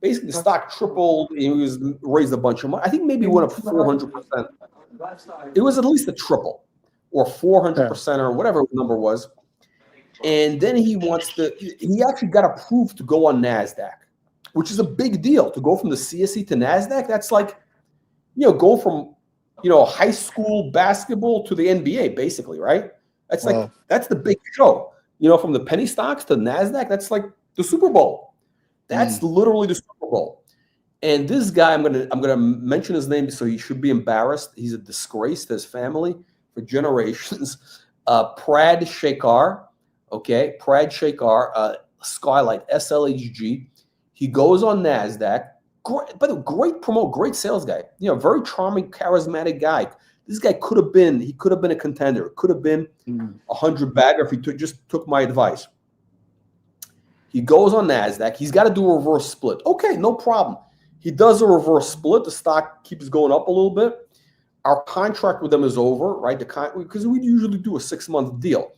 Basically, the stock tripled, and he was raised a bunch of money. I think maybe it went up 400%. It was at least a triple, or 400%, or whatever the number was. And then he actually got approved to go on NASDAQ, which is a big deal. To go from the CSE to NASDAQ, that's like, go from, high school basketball to the NBA, basically, right? That's like, that's the big show. From the penny stocks to NASDAQ, that's like the Super Bowl. That's literally the Super Bowl. And this guy, I'm gonna mention his name, so he should be embarrassed. He's a disgrace to his family for generations. Prad Shekhar, Skylight, SLHG. He goes on NASDAQ. Great promote, great sales guy. Very charming, charismatic guy. This guy could have been a contender. Could have been 100-bagger if he just took my advice. He goes on NASDAQ. He's got to do a reverse split. Okay, no problem. He does a reverse split. The stock keeps going up a little bit. Our contract with them is over, right? Because we usually do a 6-month deal.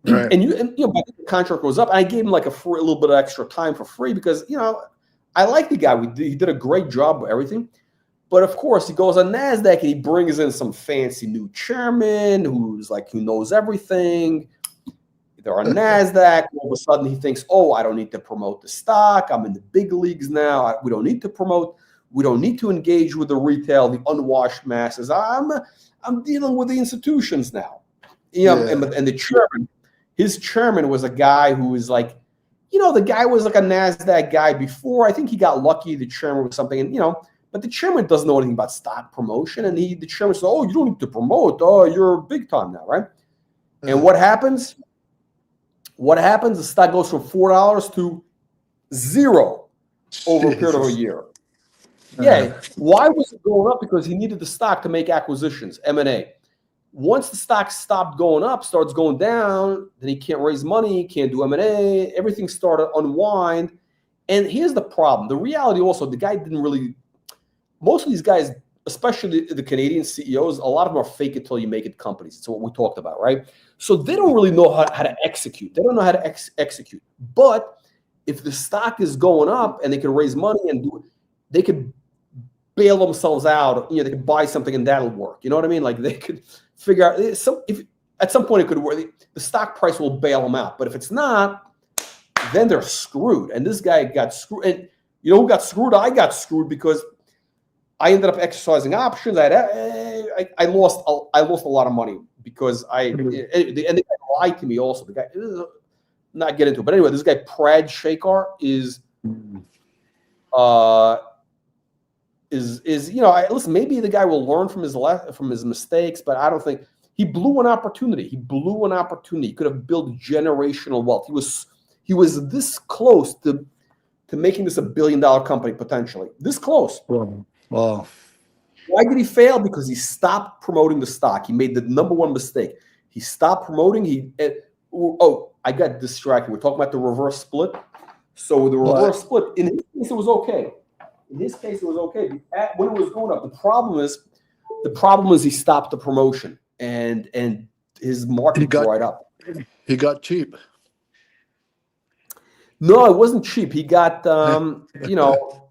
Right. And the contract goes up. I gave him like a little bit of extra time for free because, I like the guy. He did a great job with everything. But of course, he goes on NASDAQ and he brings in some fancy new chairman who knows everything. They're on NASDAQ. All of a sudden, he thinks, oh, I don't need to promote the stock. I'm in the big leagues now. We don't need to promote. We don't need to engage with the retail, the unwashed masses. I'm dealing with the institutions now. And the chairman, his chairman was a guy who was like, the guy was like a NASDAQ guy before. I think he got lucky. The chairman was something, but the chairman doesn't know anything about stock promotion. And the chairman said, oh, you don't need to promote. Oh, you're big time now, right? And what happens? The stock goes from $4 to $0 over a period of a year. Yeah. Why was it going up? Because he needed the stock to make acquisitions, M&A. Once the stock stopped going up, starts going down, then he can't raise money, can't do M&A. Everything started to unwind. And here's the problem. The reality also, the guy didn't really – most of these guys, especially the Canadian CEOs, a lot of them are fake it till you make it companies. It's what we talked about, right? So they don't really know how to execute. They don't know how to execute. But if the stock is going up and they can raise money and do it, they could bail themselves out. They could buy something and that'll work. You know what I mean? Like they could figure out if at some point it could work. The stock price will bail them out. But if it's not, then they're screwed. And this guy got screwed. And you know who got screwed? I got screwed because I ended up exercising options. I lost a lot of money because and the guy lied to me also. The guy, not get into it, but anyway, this guy Prad Shekar is listen. Maybe the guy will learn from his mistakes, but I don't think he blew an opportunity. He could have built generational wealth. He was this close to making this $1 billion company potentially. This close. Wow. Why did he fail? Because he stopped promoting the stock. He made the number one mistake. He stopped promoting. I got distracted. We're talking about the reverse split. So with the reverse split, in his case, it was okay. When it was going up, the problem is he stopped the promotion and his market dried up. He got cheap. No, it wasn't cheap. He got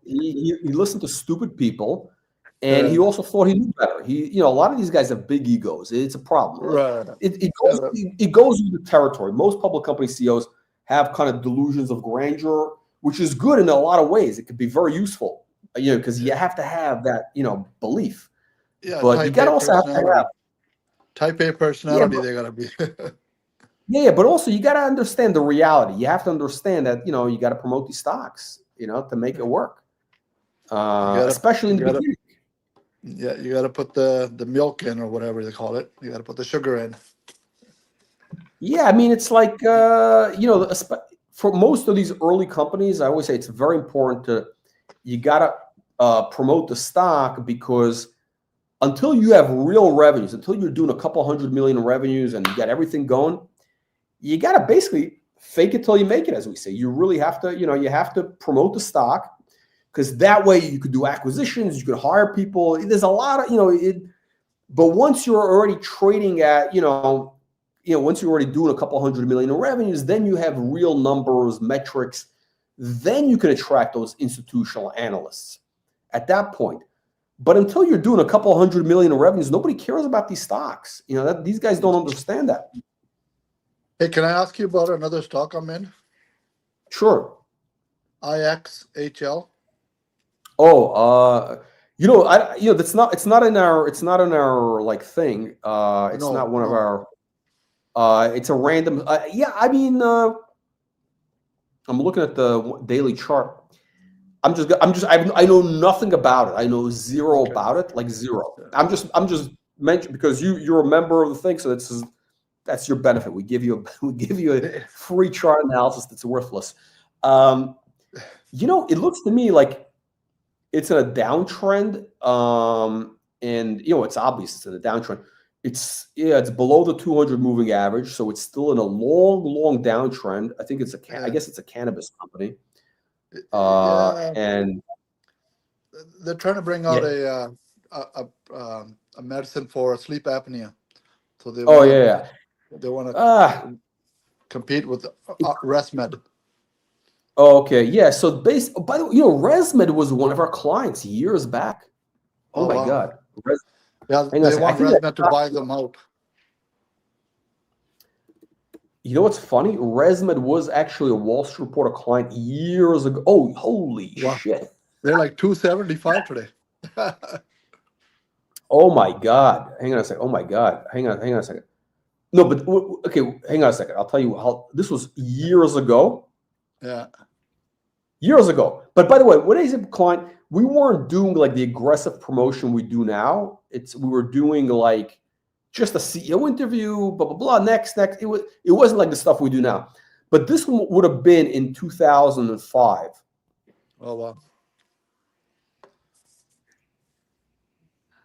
he listened to stupid people. And he also thought he knew better. A lot of these guys have big egos. It's a problem. Right. It goes with the territory. Most public company CEOs have kind of delusions of grandeur, which is good in a lot of ways. It could be very useful, because you have to have that, belief. Yeah, but you got to also have to have type A personality. They got to be. Yeah, but also you got to understand the reality. You have to understand that you got to promote these stocks, to make it work. Especially in the beginning. Yeah, you got to put the milk in or whatever they call it. You got to put the sugar in. Yeah, I mean, it's like, for most of these early companies, I always say it's very important you got to promote the stock, because until you have real revenues, until you're doing a couple $100 million in revenues and you got everything going, you got to basically fake it till you make it, as we say. You really have to, you have to promote the stock. Because that way you could do acquisitions, you could hire people. There's a lot of, but once you're already trading at, once you're already doing a couple $100 million in revenues, then you have real numbers, metrics. Then you can attract those institutional analysts at that point. But until you're doing a couple $100 million in revenues, nobody cares about these stocks. These guys don't understand that. Hey, can I ask you about another stock I'm in? Sure. IXHL. Oh, that's not. It's not in our like thing. It's not one of our. It's a random. I mean, I'm looking at the daily chart. I know nothing about it. I know zero about it, like zero. I'm just mentioning because you're a member of the thing, so that's your benefit. We give you a free chart analysis that's worthless. It looks to me like it's in a downtrend, and it's obvious it's in a downtrend. It's below the 200 moving average, so it's still in a long downtrend. I think I guess it's a cannabis company, and they're trying to bring out a medicine for sleep apnea. So they Oh, want yeah. they want to Ah, compete with ResMed. okay. Yeah. So by the way, ResMed was one of our clients years back. Oh my wow. God. Yeah, Hang on a they second. want ResMed to buy them out. You know what's funny? ResMed was actually a Wall Street Reporter client years ago. Oh, holy Wow. shit. They're like 275 today. Oh my God. Hang on a second. Oh my God. Hang on a second. No, but okay, hang on a second. I'll tell you how this was years ago. Yeah. Years ago. But by the way, when I say client, we weren't doing like the aggressive promotion we do now. We were doing like just a CEO interview, blah blah blah. Next. It wasn't like the stuff we do now. But this one would have been in 2005. Oh wow.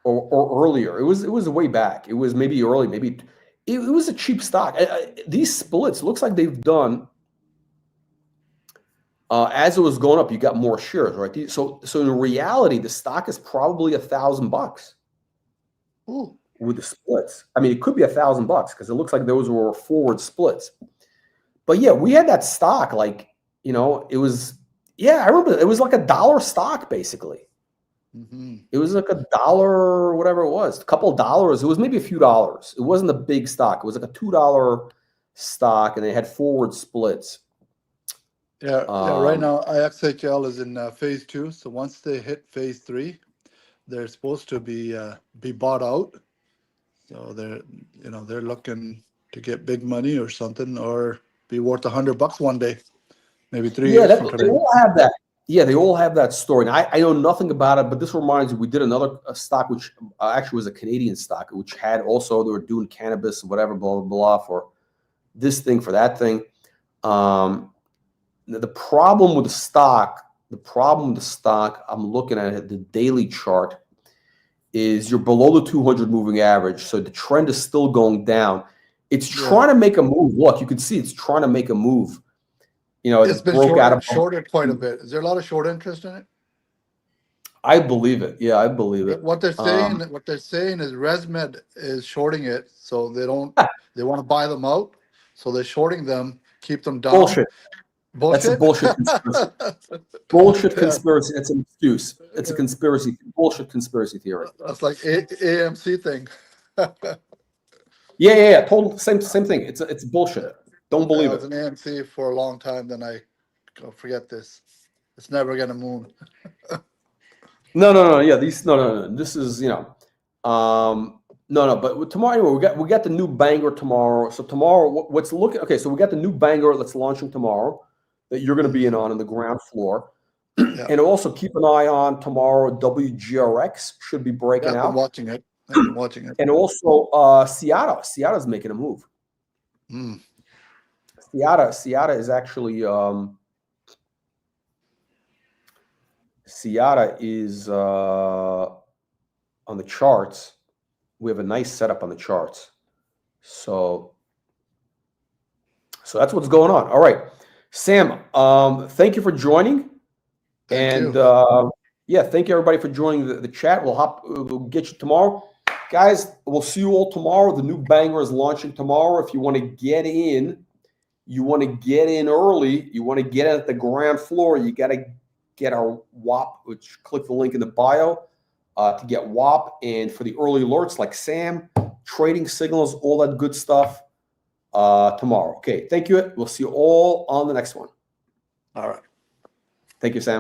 Or earlier. It was way back. It was maybe early. Maybe it was a cheap stock. These splits looks like they've done. As it was going up, you got more shares, right? So in reality, the stock is probably $1,000 with the splits. I mean, it could be $1,000 because it looks like those were forward splits. But yeah, we had that stock like, it was, yeah, I remember it was like $1 stock basically. Mm-hmm. It was like $1, whatever it was, a couple of dollars. It was maybe a few dollars. It wasn't a big stock. It was like a $2 stock, and they had forward splits. Yeah, right now IXHL is in phase 2. So once they hit phase 3, they're supposed to be bought out. So they're looking to get big money or something, or be worth $100 one day, maybe 3 years from today. They all have that. Yeah, they all have that story. And I know nothing about it, but this reminds me, we did another stock, which actually was a Canadian stock, which had also, they were doing cannabis, whatever, blah, blah, blah, for this thing, for that thing. The problem with the stock, I'm looking at it, the daily chart, is you're below the 200 moving average. So the trend is still going down. It's trying to make a move. Look, you can see it's trying to make a move. It's been shorted quite a bit. Is there a lot of short interest in it? I believe it. Yeah, I believe it. What they're saying is ResMed is shorting it, so they want to buy them out, so they're shorting them, keep them down. Bullshit. That's a bullshit conspiracy. Bullshit conspiracy. It's an excuse. It's a conspiracy. Bullshit conspiracy theory. That's like AMC thing. Yeah. Total same thing. It's bullshit. Don't believe it. I was an AMC for a long time. Then I go, forget this. It's never gonna move. No. Yeah, no. This is no. But tomorrow anyway, we got the new banger tomorrow. So tomorrow, what's looking okay? So we got the new banger that's launching tomorrow that you're going to be in the ground floor, and also keep an eye on tomorrow. WGRX should be breaking out. I've been watching it. And also Seattle is making a move. Seattle is actually Seattle is on the charts. We have a nice setup on the charts. So that's what's going on. All right, Sam, thank you for joining. Thank you. Thank you everybody for joining the chat. We'll get you tomorrow. Guys, we'll see you all tomorrow. The new banger is launching tomorrow. If you want to get in, early, you want to get in at the ground floor, you got to get our WAP, which click the link in the bio to get WAP. And for the early alerts like Sam, trading signals, all that good stuff tomorrow. Okay, thank you. We'll see you all on the next one. All right. Thank you, Sam.